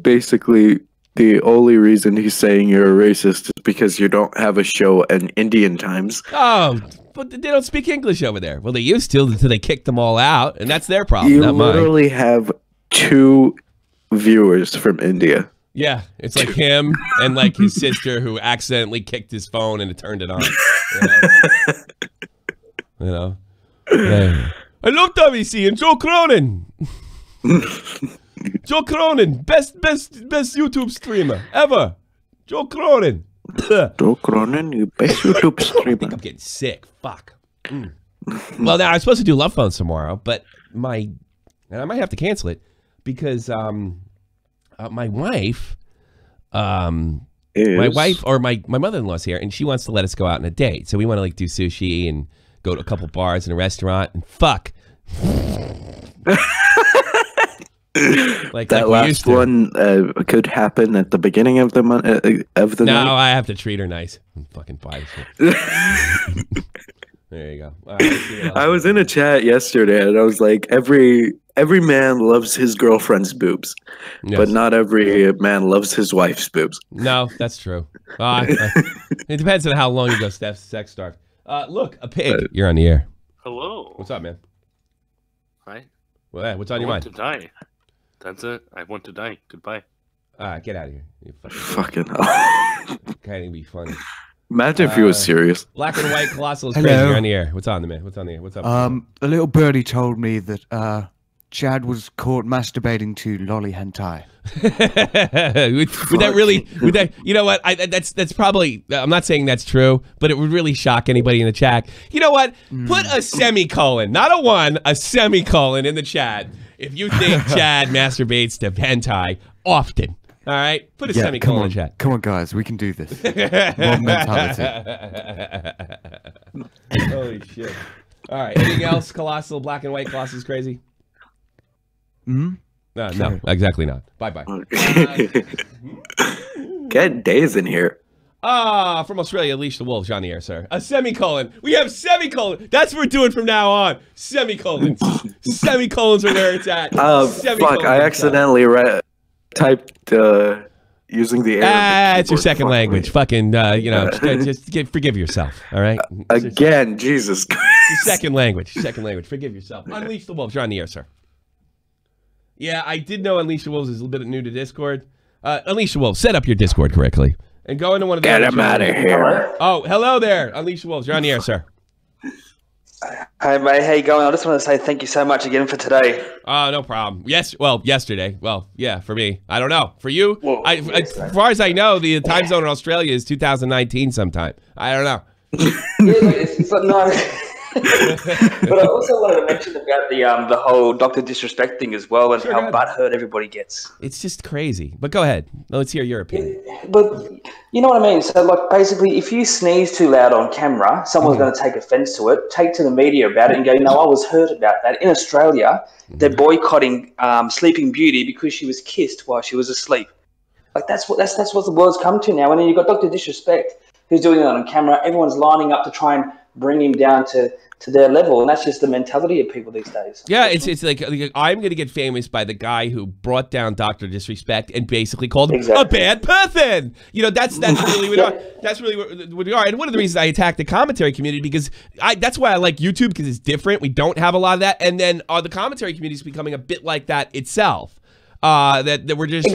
basically the only reason he's saying you're a racist is because you don't have a show in Indian times. Oh, but they don't speak English over there. Well, they used to until they kicked them all out, and that's their problem, you not mine. literally have 2 viewers from India. Yeah, it's like him and like his sister who accidentally kicked his phone and it turned it on. You know? Yeah. I love WC and Joe Cronin. Joe Cronin, best YouTube streamer ever. Joe Cronin. Joe Cronin, you best YouTube streamer. I think I'm getting sick. Fuck. Well, now I'm supposed to do Love Phone tomorrow, but and I might have to cancel it because my wife, or my mother-in-law's here, and she wants to let us go out on a date. So we want to like do sushi and go to a couple bars and a restaurant and fuck. Like that last one could happen at the beginning of the month of the night. No, I have to treat her nice. Fucking buy shit. There you go. All right, I was in a chat yesterday and I was like, every man loves his girlfriend's boobs, but not every man loves his wife's boobs. No, that's true. It depends on how long you go sex starved. Look, a pig. You're on the air. Hello. What's up, man? Hi. Well, what's on your mind? I want to die. That's it. I want to die. Goodbye. All right, get out of here. You fucking hell. Can't even be funny. Imagine if he was serious. Black and white colossal is crazy. You're on the air. What's on the man? What's on the air? What's up? A little birdie told me that Chad was caught masturbating to lolly hentai. would that really? Would that? You know what? That's probably. I'm not saying that's true, but it would really shock anybody in the chat. You know what? Put a semicolon, not a 1, a semicolon in the chat if you think Chad masturbates to hentai often. All right, put a semicolon in the chat. Come on, guys, we can do this. Mob mentality. Holy shit! All right, anything else? Colossal, black and white, Colossus crazy. No, exactly not. Bye-bye. Get Days in here. From Australia, Unleash the Wolves on the air, sir. A semicolon. We have semicolon. That's what we're doing from now on. Semicolons. Semicolons are where it's at. Fuck, I accidentally typed using the air. It's your second language. Fucking, you know, just forgive yourself, all right? Again, Jesus Christ. It's your second language. Second language. Forgive yourself. Unleash the Wolves. You're on the air, sir. Yeah, I did know Unleash the Wolves is a little bit new to Discord. Unleash the Wolves, set up your Discord correctly. And go into one of the... Get him out of here. Oh, hello there. Unleash the Wolves. You're on the air, sir. Hi, mate. How you going? I just want to say thank you so much again for today. No problem. Yes, well, yesterday. Well, yeah, for me. I don't know. For you? As far as I know, the time zone in Australia is 2019 sometime. I don't know. It's like, no... But I also wanted to mention about the whole Dr. Disrespect thing as well, and how butthurt everybody gets. It's just crazy. But go ahead. Let's hear your opinion. But you know what I mean? So, like, basically, if you sneeze too loud on camera, someone's going to take offense to it, take to the media about it, and go, "No, I was hurt about that." In Australia, they're boycotting Sleeping Beauty because she was kissed while she was asleep. Like, that's what the world's come to now. And then you've got Dr. Disrespect who's doing it on camera. Everyone's lining up to try and bring him down to their level, and that's just the mentality of people these days. Yeah, it's like I'm going to get famous by the guy who brought down Dr. Disrespect and basically called him a bad person. You know, that's really what we are. That's really what we are. And one of the reasons I attack the commentary community, because that's why I like YouTube, because it's different. We don't have a lot of that, and then the commentary community is becoming a bit like that itself. That we're just.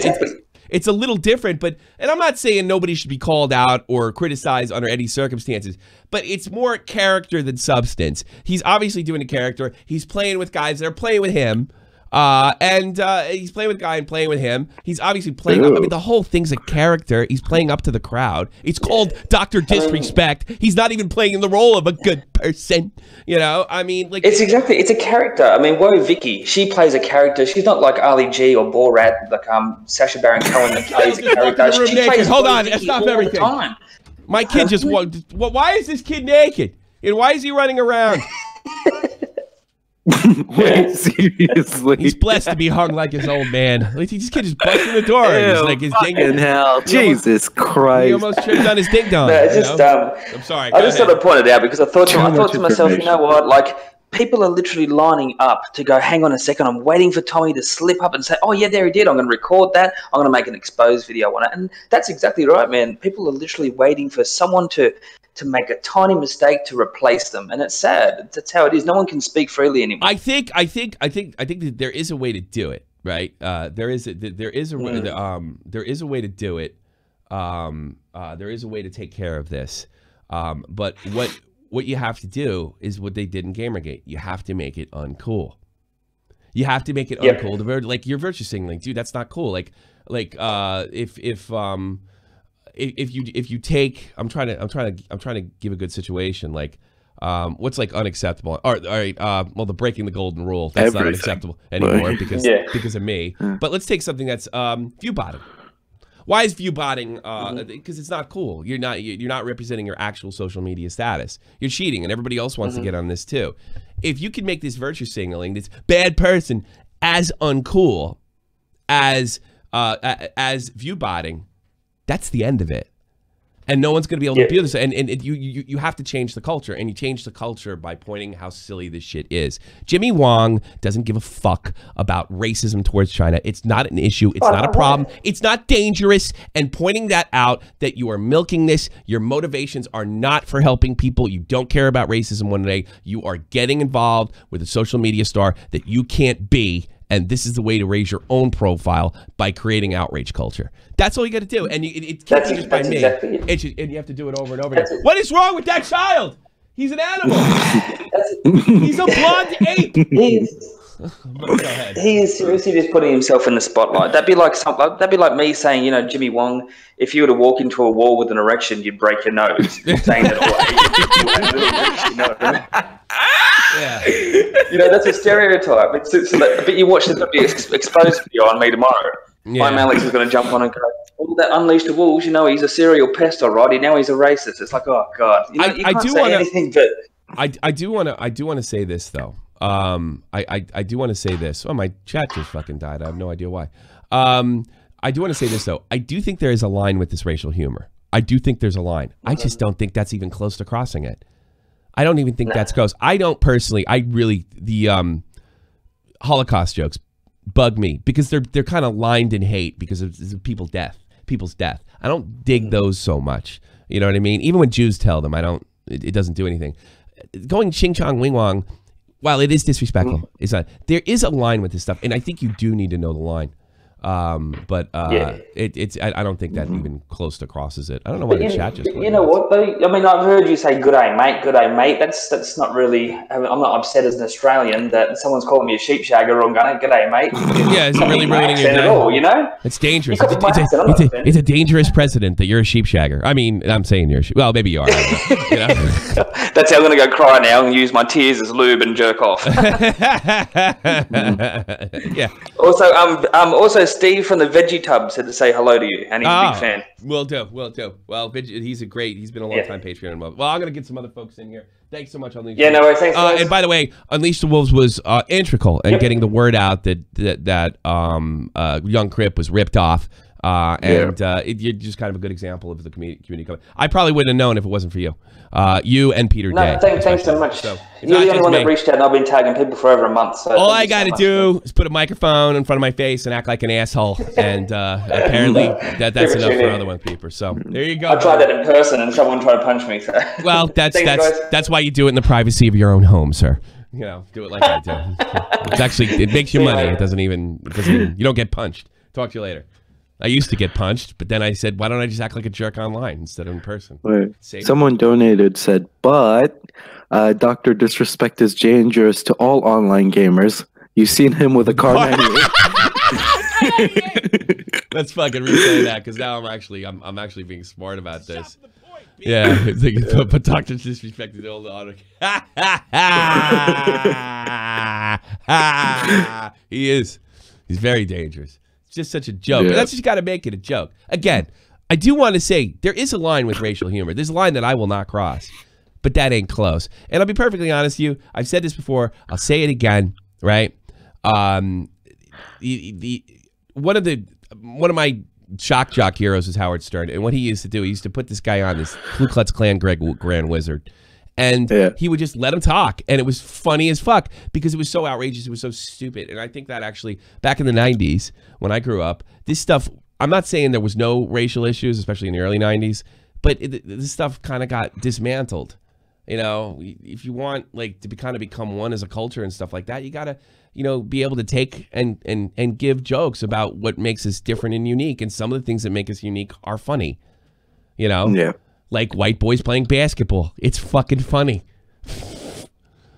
It's a little different, and I'm not saying nobody should be called out or criticized under any circumstances, but it's more character than substance. He's obviously doing a character. He's playing with guys that are playing with him, and he's playing with a guy and playing with him. He's obviously playing up. I mean, the whole thing's a character. He's playing up to the crowd. It's called Dr. Disrespect. He's not even playing the role of a good person. You know, I mean, like it's a character. I mean, Woe Vicky, she plays a character. She's not like Ali G or Borat, like Sacha Baron Cohen that plays a character. She plays Hold on, stop everything. My kid just why is this kid naked? And why is he running around? Wait, seriously? He's blessed to be hung like his old man. This kid just busted the door. Ew, he's like his fucking hell. Jesus Christ. He almost tripped on his ding dong. No, it's just, I'm sorry. I just sort of pointed it out because I thought to myself, you know what? Like, people are literally lining up to go, hang on a second, I'm waiting for Tommy to slip up and say, oh, yeah, there he did. I'm going to record that. I'm going to make an exposed video on it. And that's exactly right, man. People are literally waiting for someone to make a tiny mistake to replace them, and it's sad. That's how it is. No one can speak freely anymore. I think that there is a way to do it, right? There is a way to do it. There is a way to take care of this. But what you have to do is what they did in Gamergate. You have to make it uncool. You have to make it uncool. Like you're virtue signaling, dude. That's not cool. If you take, I'm trying to give a good situation. Like, what's like unacceptable? All right. Well, the breaking the golden rule. That's not acceptable anymore because of me. But let's take something that's view botting. Why is view botting? Because it's not cool. You're not representing your actual social media status. You're cheating, and everybody else wants to get on this too. If you can make this virtue signaling, this bad person, as uncool as view botting, that's the end of it. And no one's going to be able to do this. And you have to change the culture. And you change the culture by pointing how silly this shit is. Jimmy Wong doesn't give a fuck about racism towards China. It's not an issue. It's not a problem. It's not dangerous. And pointing that out, that you are milking this, your motivations are not for helping people. You don't care about racism one day. You are getting involved with a social media star that you can't be. And this is the way to raise your own profile by creating outrage culture. That's all you got to do. And it can't be just by me. And you have to do it over and over again. What is wrong with that child? He's an animal. He's a blonde ape. Go ahead. He is seriously just putting himself in the spotlight. That'd be like me saying, Jimmy Wong, if you were to walk into a wall with an erection, you'd break your nose. Saying that Yeah. That's a stereotype. But you watch the exposed video on me tomorrow. Yeah. My Alex is going to jump on and go, "Oh, that Unleash the Wolves, he's a serial pest, all right. Now he's a racist." It's like, oh god, you can't say anything. But I do want to say this though. I do want to say this. Oh, my chat just fucking died. I have no idea why. I do want to say this though. I do think there is a line with this racial humor. I do think there's a line. I just don't think that's even close to crossing it. I don't even think that's close. I don't personally. The Holocaust jokes bug me because they're kind of lined in hate because of people's death. I don't dig those so much. You know what I mean? Even when Jews tell them, it doesn't do anything. Going ching chong wing wong, while it is disrespectful, there is a line with this stuff, and I think you do need to know the line. But it's I don't think that even close to crosses it. I don't know why the chat just. You know what though? I mean, I've heard you say "good day, mate." Good day, mate. That's not really. I'm not upset as an Australian that someone's calling me a sheepshagger or I'm going, "Good day, mate." Yeah, it's really ruining your day at all. It's dangerous. It's a dangerous precedent that you're a sheepshagger. I mean, I'm saying you're. Well, maybe you are. That's how I'm going to go cry now and use my tears as lube and jerk off. Yeah. Also, Steve from the Veggie Tub said to say hello to you, and he's a big fan. Will do. Well, he's been a long time Patreon. Well, I'm going to get some other folks in here. Thanks so much, Unleash. Yeah, no worries. Thanks, and by the way, Unleash the Wolves was integral in getting the word out that young Crip was ripped off. You're just kind of a good example of the community. I probably wouldn't have known if it wasn't for you. You and Peter Day. Thanks so much. You're the only one that reached out, and I've been tagging people for over a month. So all I got to do is put a microphone in front of my face and act like an asshole, and apparently that's enough for other people. So there you go. I tried that in person, and someone tried to punch me. So. Well, that's why you do it in the privacy of your own home, sir. Do it like I do. It makes you money. It doesn't even. You don't get punched. Talk to you later. I used to get punched, but then I said, why don't I just act like a jerk online instead of in person? Wait, someone donated, said, but Dr. Disrespect is dangerous to all online gamers. You've seen him with a car 98. Let's fucking re-say that, because now I'm actually being smart about this. Yeah, but Dr. Disrespect is the old auto. He is. He's very dangerous. Just such a joke. Yeah. That's just got to make it a joke. Again, I do want to say there is a line with racial humor. There's a line that I will not cross, but that ain't close. And I'll be perfectly honest with you. I've said this before. I'll say it again. Right? One of my shock jock heroes is Howard Stern, and what he used to do, he used to put this guy on, this Ku Klux Klan Grand Wizard. And he would just let him talk. And it was funny as fuck because it was so outrageous. It was so stupid. And I think that actually, back in the 90s, when I grew up, this stuff, I'm not saying there was no racial issues, especially in the early 90s, but this stuff kind of got dismantled. If you want to become one as a culture and stuff like that, you got to, be able to take and give jokes about what makes us different and unique. And some of the things that make us unique are funny, Yeah. Like white boys playing basketball. It's fucking funny.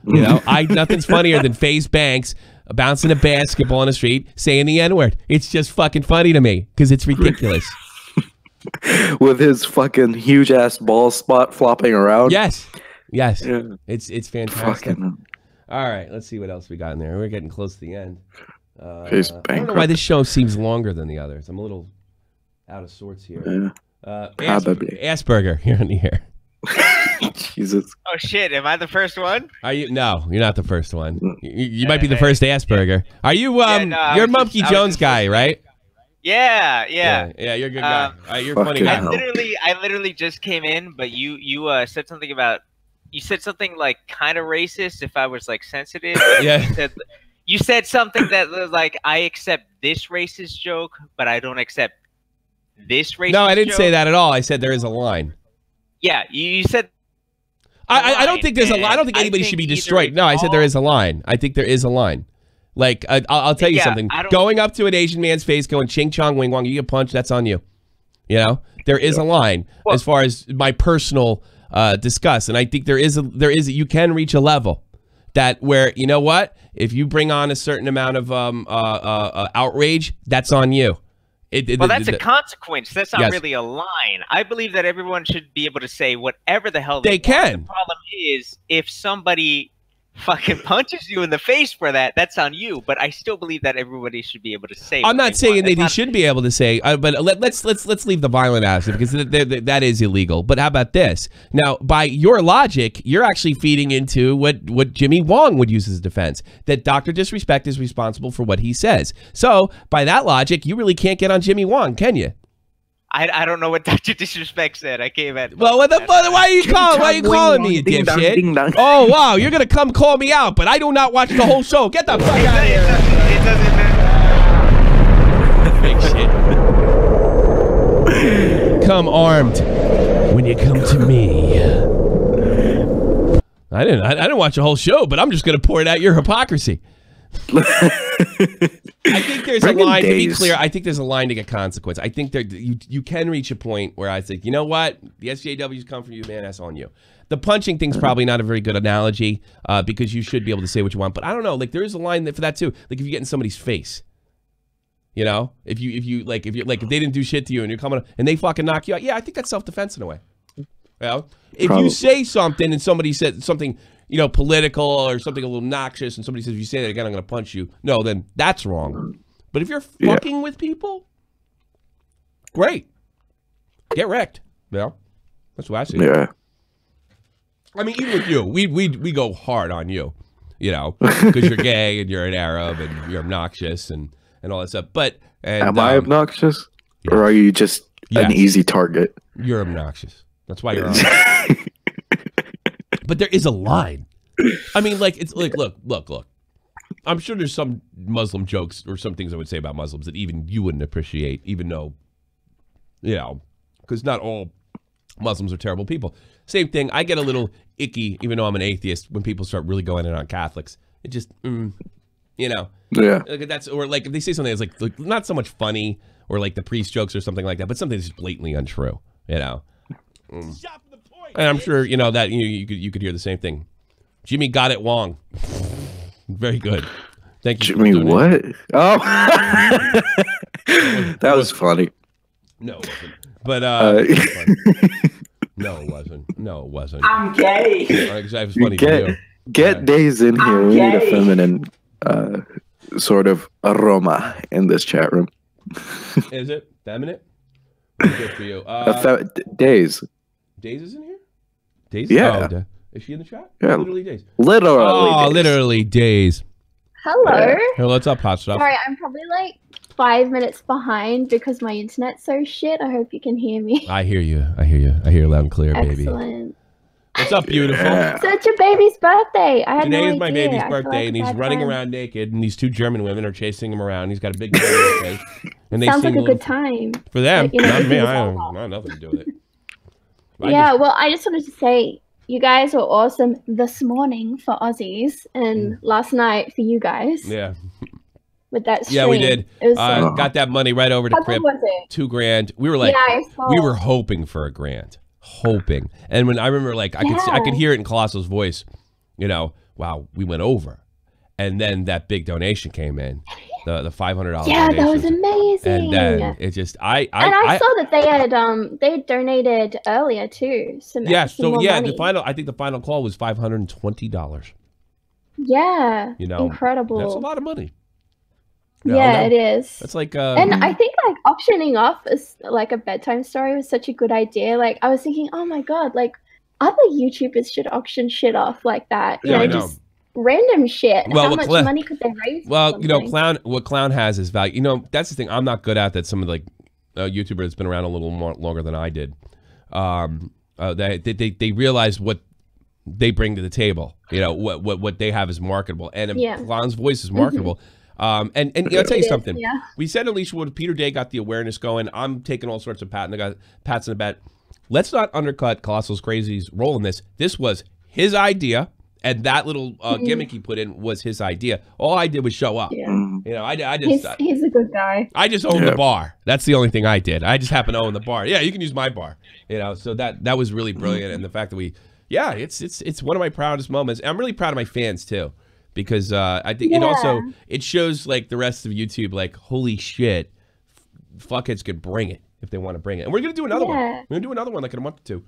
Nothing's funnier than FaZe Banks bouncing a basketball on the street saying the N-word. It's just fucking funny to me because it's ridiculous. With his fucking huge ass ball spot flopping around. Yes. Yeah. It's fantastic. All right, let's see what else we got in there. We're getting close to the end. I don't know why this show seems longer than the others. I'm a little out of sorts here. Yeah. Asperger, you're on the air. Jesus. Oh shit! Am I the first one? Are you? No, you're not the first one. You might be the first Asperger. Are you? You're a Monkey Jones guy, right? Yeah. You're a good guy. You're funny. I literally just came in, but you said something about. You said something like kind of racist. If I was sensitive. Yeah. You said something that was like, I accept this racist joke, but I don't accept this racist. No, I didn't say that at all. I said there is a line. Yeah, you said. I don't think there's a line. I don't think anybody should be destroyed. No, I said there is a line. I think there is a line. I'll tell you something. Going up to an Asian man's face, going ching chong wing wong, you get punched. That's on you. There is a line as far as my personal disgust, and I think there is. You can reach a level. that where, you know what? If you bring on a certain amount of outrage, that's on you. Well, that's a consequence. That's not Yes. really a line. I believe that everyone should be able to say whatever the hell They want. can. The problem is if somebody fucking punches you in the face for that, that's on you. But I still believe that everybody should be able to say. I'm not saying that he should be able to say, but let's leave the violent aspect because that is illegal. But how about this? Now, by your logic, you're actually feeding into what Jimmy Wong would use as a defense, that Dr. Disrespect is responsible for what he says. So by that logic, you really can't get on Jimmy Wong, can you? I don't know what Dr. Disrespect said. I came at. Well, what the fuck? Why are you calling me, you dipshit? Oh wow, you're gonna come call me out, but I do not watch the whole show. Get the fuck out of here. It doesn't Big shit. Come armed when you come to me. I didn't watch the whole show, but I'm just gonna pour it out your hypocrisy. I think there's a line to be clear. I think there's a line to get consequence. I think you can reach a point where I think, you know what, the SJWs come from you, man. That's on you. The punching thing's probably not a very good analogy because you should be able to say what you want. But I don't know. Like there is a line for that too. Like if you get in somebody's face, you know, if they didn't do shit to you and you're coming and they fucking knock you out. Yeah, I think that's self-defense in a way. You know, if you say something and somebody said something, you know, political or something a little noxious, and somebody says, if you say that again, I'm going to punch you. No, then that's wrong. But if you're fucking with people, great. Get wrecked. You know? That's what I see. Yeah. I mean, even with you, we go hard on you, you know, because you're gay and you're an Arab and you're obnoxious and all that stuff. But am I obnoxious? Yeah. Or are you just an easy target? You're obnoxious. That's why you're on. But there is a line. I mean, like, it's like, look. I'm sure there's some Muslim jokes or some things I would say about Muslims that even you wouldn't appreciate, even though, you know, because not all Muslims are terrible people. Same thing. I get a little icky, even though I'm an atheist, when people start really going in on Catholics. It just, you know. Yeah. That's, or like if they say something that's like not so much funny or like the priest jokes or something like that, but something that's just blatantly untrue, you know. And I'm sure, you know, that you could hear the same thing. Jimmy got it Wong. Very good. Thank you. Jimmy what? Oh. That was funny. No, it wasn't. But no, it wasn't. No, it wasn't. I'm gay. That was funny to you. Get Days in here. We need a feminine sort of aroma in this chat room. Is it? Feminine? Good for you. Days. Days is in here? Days? Yeah. Oh, is she in the chat? Yeah. Literally Days. Literally Oh, Days. literally Days. Hello. Hey, what's up, hot stuff? Sorry, I'm probably like 5 minutes behind because my internet's so shit. I hope you can hear me. I hear you. I hear you. I hear you loud and clear, baby. Excellent. What's up, beautiful? So it's your baby's birthday. I had Today no is my idea. baby's I feel birthday, like and a he's bad running friend. around naked, and these two German women are chasing him around. He's got a big smile on his face. And they Sounds sing like a little- good time. For them, But, you know, not me. it's I all have nothing to do with it. I just wanted to say you guys were awesome this morning for Aussies and last night for you guys. Yeah. With that stream. Yeah, we did. It was Got that money right over to How Crip. good was it? $2,000. We were like, Yeah, I saw. we were hoping for $1,000, hoping. And when I remember, like, I could hear it in Colossal's voice. You know, wow, we went over, and then that big donation came in, the $500. Yeah, that was donation. amazing. And then it just, I saw that they donated earlier too. Some yeah. some So more yeah, money. I think the final call was $520. Yeah, You know, incredible. That's a lot of money. Yeah, it is. That's like, and I think like auctioning off is like a bedtime story was such a good idea. Like I was thinking, oh my god, like other YouTubers should auction shit off like that. You Yeah, I know, know. just random shit. Well, How what much Cla- money could they raise? Well, you know, what Clown has is value. You know, that's the thing I'm not good at. That some of the YouTuber that's been around a little more longer than I did. They realize what they bring to the table. You know, what they have is marketable, and if Clown's voice is marketable. And you know, I'll tell you It is, something. yeah. We said Alicia Wood, Peter Day got the awareness going. I'm taking all sorts of pats in the back. Let's not undercut Colossal's Crazy's role in this. This was his idea, and that little gimmick he put in was his idea. All I did was show up. Yeah. You know, I just He's a good guy. I just owned the bar. That's the only thing I did. I just happened to own the bar. Yeah, you can use my bar. You know, so that was really brilliant, and the fact that we yeah, it's one of my proudest moments. I'm really proud of my fans too, because I think it shows like the rest of YouTube, like, holy shit, fuckheads could bring it if they want to bring it. And we're gonna do another one. We're gonna do another one like in a month or two.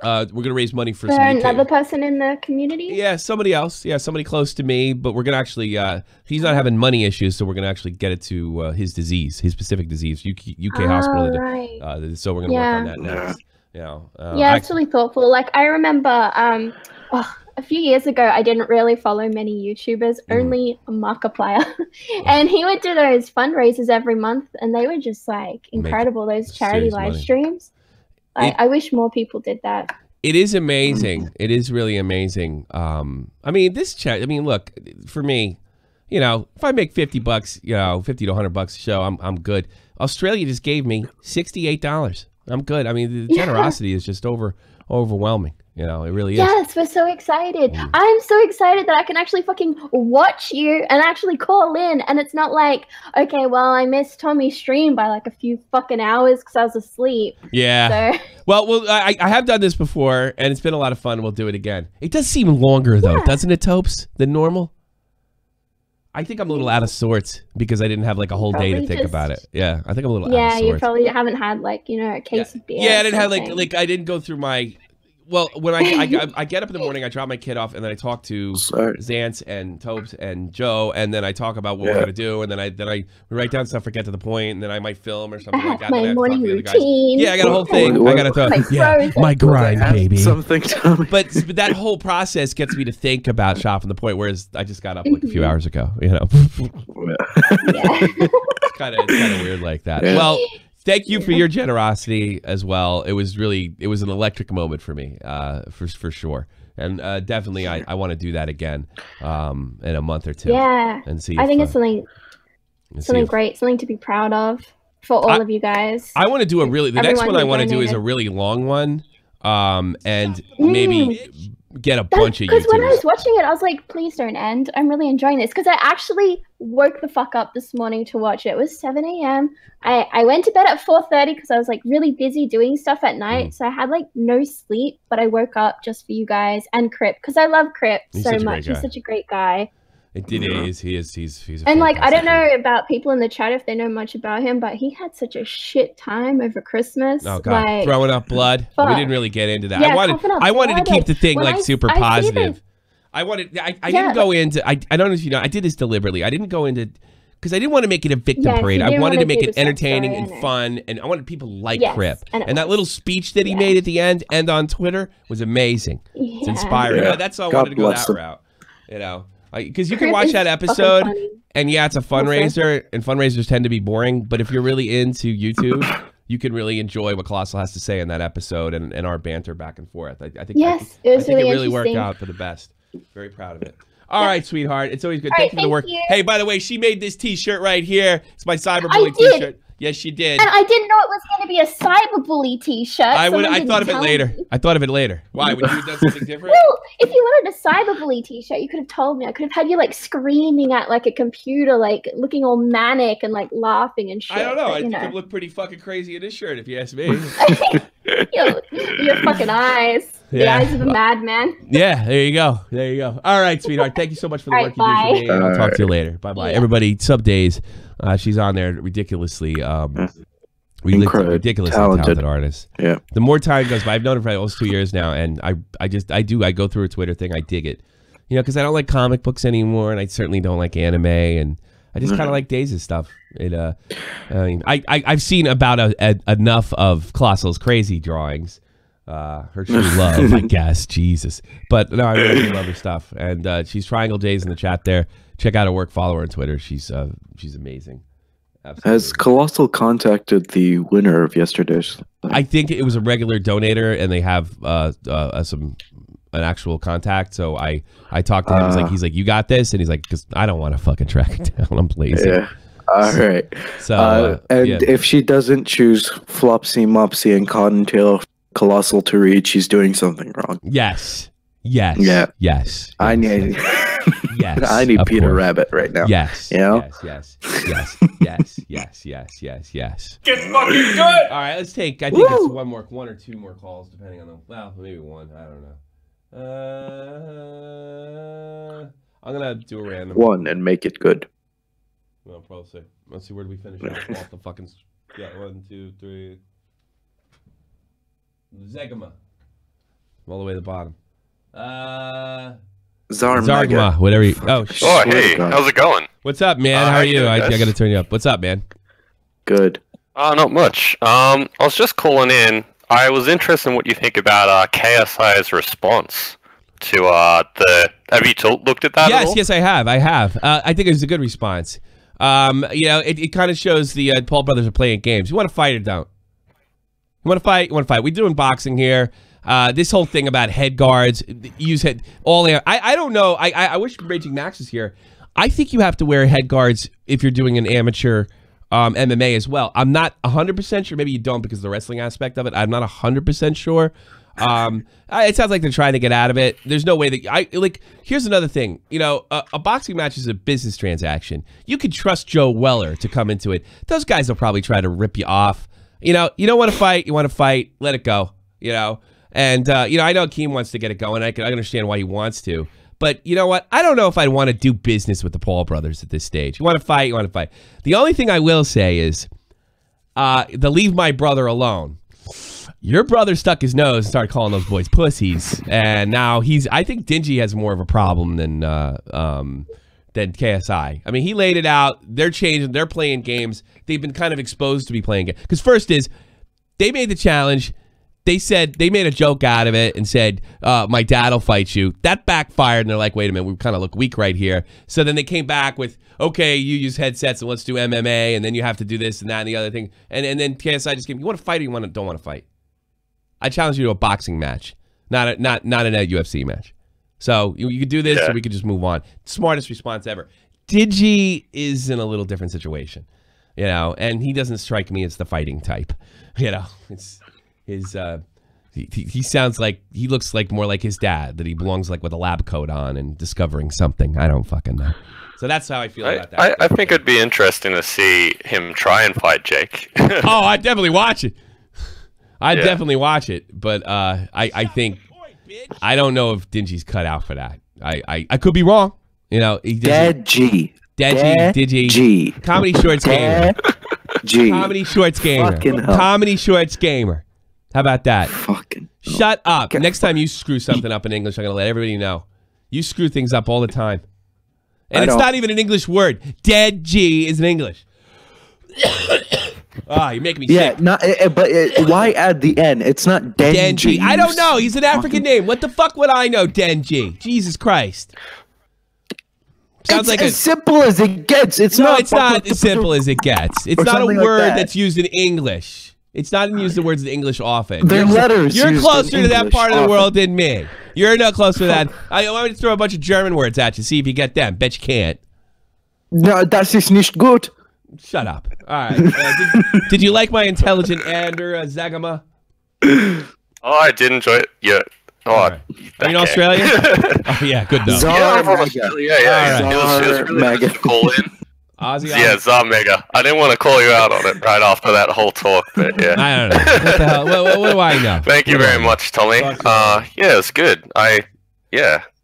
We're gonna raise money for some another person in the community. Yeah, somebody else. Yeah, somebody close to me. But we're gonna actually. He's not having money issues, so we're gonna actually get it to his disease, his specific disease, UK hospital. Right. So we're gonna work on that next. You know. It's really thoughtful. Like I remember, a few years ago, I didn't really follow many YouTubers, only Markiplier, and he would do those fundraisers every month, and they were just like incredible. Those charity live streams. I wish more people did that. It is amazing. It is really amazing. I mean, this chat. I mean, look, for me, you know, if I make $50, you know, $50 to $100 a show, I'm good. Australia just gave me $68. I'm good. I mean, the generosity is just overwhelming. You know, it really is. Yes, we're so excited. I'm so excited that I can actually fucking watch you and actually call in. And it's not like, okay, well, I missed Tommy's stream by like a few fucking hours because I was asleep. Yeah. So. Well, I have done this before, and it's been a lot of fun. We'll do it again. It does seem longer, though, doesn't it, Tobes, than normal? I think I'm a little out of sorts because I didn't have like a whole day to think about it. Yeah, I think I'm a little out of sorts. Yeah, you probably haven't had like, you know, a case of beer. Yeah, I didn't have like I didn't go through my... Well, when I get up in the morning, I drop my kid off, and then I talk to Zance and Tobes and Joe, and then I talk about what we're gonna do, and then I write down stuff, forget to the point, and then I might film or something like that. My morning routine. Yeah, I got a whole thing. I gotta throw. My grind, baby. Something. But that whole process gets me to think about Shop from the Point, whereas I just got up like a few hours ago. You know. It's kind of weird like that. Yeah. Well. Thank you for your generosity as well. It was an electric moment for me, for sure. And definitely I want to do that again in a month or two. Yeah. And see. I think it's something great, something to be proud of for all of you guys. I want to do the next one I want to do is a really long one, and maybe get a bunch of YouTubers. Because when I was watching it, I was like, please don't end. I'm really enjoying this. Because I actually woke the fuck up this morning to watch it. It was 7 a.m. I went to bed at 4:30 because I was like really busy doing stuff at night. So I had like no sleep, but I woke up just for you guys and Crip. Because I love Crip so much. He's such a great guy. It is. He's and like I don't know about people in the chat if they know much about him, but he had such a shit time over Christmas. Oh god, like, throwing up blood. We didn't really get into that. Yeah, I wanted to keep the thing like super positive. I didn't go into. I don't know if you know. I did this deliberately. I didn't go into because I didn't want to make it a victim parade. I wanted to make it entertaining and fun, and I wanted people like Crip. And that little speech that he made at the end and on Twitter was amazing. It's inspiring. Yeah. That's all I wanted to go that route. You know. Because you can watch that episode, and yeah, it's a fundraiser, and fundraisers tend to be boring. But if you're really into YouTube, you can really enjoy what Colossal has to say in that episode and our banter back and forth. I think it really worked out for the best. Very proud of it. All right, sweetheart. It's always good. Thank you for the work. Hey, by the way, she made this T-shirt right here. It's my cyberbully T-shirt. Yes, she did. And I didn't know it was going to be a cyberbully T-shirt. I thought of it later. I thought of it later. Why? Would you have done something different? Well, if you wanted a cyberbully T-shirt, you could have told me. I could have had you like screaming at like a computer, like looking all manic and like laughing and shit. I don't know. I think it looked pretty fucking crazy in this shirt, if you ask me. Your fucking eyes. The eyes of a madman. Yeah, there you go. There you go. All right, sweetheart. Thank you so much for the work you do for me. I'll talk to you later. Bye-bye. Everybody, sub days. She's on there ridiculously ridiculously talented artist. Yeah. The more time goes by, I've known her for almost 2 years now, and I go through her Twitter thing. I dig it, you know, because I don't like comic books anymore, and I certainly don't like anime, and I just kind of like Days' stuff. I mean, I've seen about enough of Colossal's crazy drawings. Her true love, I guess. Jesus, but no, I really love her stuff, and she's Triangle Days in the chat there. Check out her work. Follow her on Twitter. She's amazing. Absolutely. Has Colossal contacted the winner of yesterday's? I think it was a regular donator, and they have an actual contact. So I talked to him. He's like, you got this, and he's like, because I don't want to fucking track it down. I'm lazy. Yeah. All right. So if she doesn't choose Flopsy, Mopsy, and Cottontail Colossal to read, she's doing something wrong. Yes. Yeah. I need. Yes. I need of Peter course. Rabbit right now. Yes. You know? Yes. Yes. Get fucking good. All right, let's take. I think it's one or two more calls, depending on the. Well, maybe one. I don't know. I'm gonna do a random one and make it good. Well, probably see. Let's see, where do we finish off the fucking. Yeah, 1, 2, 3. Zegama. All the way to the bottom. Zargma, whatever you. Oh, hey, how's it going? What's up, man? How are you? I gotta turn you up. What's up, man? Good. Not much. I was just calling in. I was interested in what you think about KSI's response to the. Have you looked at that? Yes, yes, I have. I think it was a good response. It kind of shows the Paul brothers are playing games. You want to fight or don't? You want to fight? You want to fight? We're doing boxing here. This whole thing about head guards, use head all. I don't know. I wish Raging Max was here. I think you have to wear head guards if you're doing an amateur MMA as well. I'm not 100% sure. Maybe you don't because of the wrestling aspect of it. I'm not 100% sure. It sounds like they're trying to get out of it. There's no way that here's another thing. You know, a boxing match is a business transaction. You could trust Joe Weller to come into it. Those guys will probably try to rip you off. You know, you don't want to fight. You want to fight. Let it go. You know, and I know Akeem wants to get it going. I understand why he wants to. But you know what? I don't know if I'd want to do business with the Paul brothers at this stage. You want to fight? You want to fight. The only thing I will say is the leave my brother alone. Your brother stuck his nose and started calling those boys pussies. And now I think Dingy has more of a problem than KSI. I mean, he laid it out. They're changing. They're playing games. They've been kind of exposed to be playing games. Because first is, they made the challenge. They said, they made a joke out of it and said, my dad will fight you. That backfired, and they're like, wait a minute, we kind of look weak right here. So then they came back with, okay, you use headsets and let's do MMA, and then you have to do this and that and the other thing. And then KSI just came, you want to fight or you don't want to fight? I challenge you to a boxing match, not in a UFC match. So you could do this, or we could just move on. Smartest response ever. Digi is in a little different situation, you know, and he doesn't strike me as the fighting type. You know, it's his. He sounds like, he looks like more like his dad, that he belongs like with a lab coat on and discovering something. I don't fucking know. So that's how I feel about that. I think it'd be interesting to see him try and fight Jake. Oh, I'd definitely watch it. I'd definitely watch it, but I think I don't know if Dingy's cut out for that. I could be wrong. You know, Digi. Comedy Shorts Gamer. Comedy Shorts Gamer. Comedy Shorts Gamer. How about that? Shut up. Next time you screw something up in English, I'm gonna let everybody know. You screw things up all the time, and it's not even an English word. Dead G is in English. You're making me sick. But why add the N? It's not Denji. I don't know. He's an African name. What the fuck would I know, Denji? Jesus Christ. Sounds like as simple as it gets. It's not as simple as it gets. It's not a word that's used in English. It's not used in words in English often. They're letters. You're closer to that part of the world than me. You're not closer to that. I want me to throw a bunch of German words at you. See if you get them. Bet you can't. No, das ist nicht gut. Shut up. All right. Did you like my intelligent Ander, Zagama? Oh, I did enjoy it. Yeah. Oh, Are you in Australia? Oh, yeah. Good enough. Yeah, I'm from Australia. Yeah. It was really good to call in. Ozzy? Yeah, Zar Mega. I didn't want to call you out on it right after that whole talk, but yeah. I don't know. What the hell? What do I know? Thank you very much, Tommy. Yeah, it's good.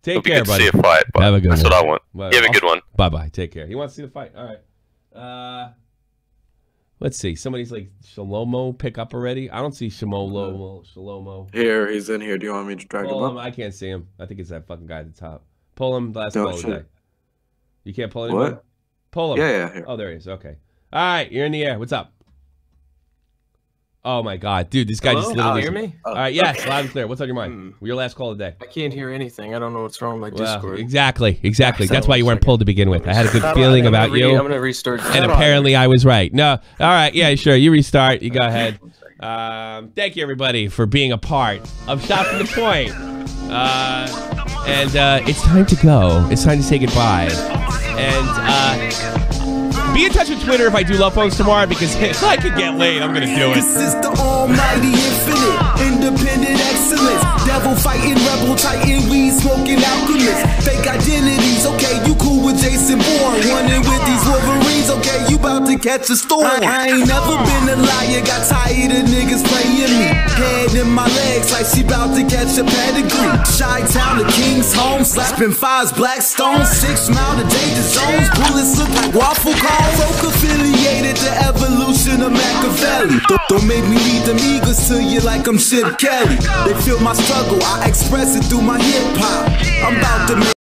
Take hope care, you buddy. See a fight, but have a good that's one. what I want. Well, you have a good one. Bye-bye. Take care. He wants to see the fight. All right. Let's see. Somebody's like, Shalomo pick up already? I don't see Shalomo. Here, he's in here. Do you want me to drag him up? I can't see him. I think it's that fucking guy at the top. Pull him. Last call today. You can't pull anyone? What? Pull him. Yeah. Here. Oh, there he is. Okay. All right. You're in the air. What's up? Oh, my God. Dude, this guy just literally... hear me? All right. Yes. Loud and clear. What's on your mind? Your last call of the day. I can't hear anything. I don't know what's wrong with my Discord. Exactly. That's why you weren't pulled to begin with. I had a good feeling about you. I'm going to restart. And apparently I was right. No. All right. Yeah, sure. You restart. You go ahead. Thank you, everybody, for being a part of Shot from the Point. And it's time to go. It's time to say goodbye. And be in touch with Twitter if I do Love Phones tomorrow, because if I could get laid, I'm going to do it. This is the almighty infinite, independent excellence, devil fighting rebel titan, weed smoking alchemist. Fake identities, okay, you cool with Jason Bourne. Running with these Wolverines, okay, you bout to catch a storm. I ain't never been a liar, got tired of niggas playing me. Head in my legs like she bout to catch a pedigree. Chi-town to King's home, slapping fives, black stones, 6 mile to danger zones. Bullets look like waffle cones. Folk affiliated to evolution of Machiavelli. Don't make me read them eagles to you like I'm Chip Kelly. They feel my struggle, I express it through my hip hop. I'm about to make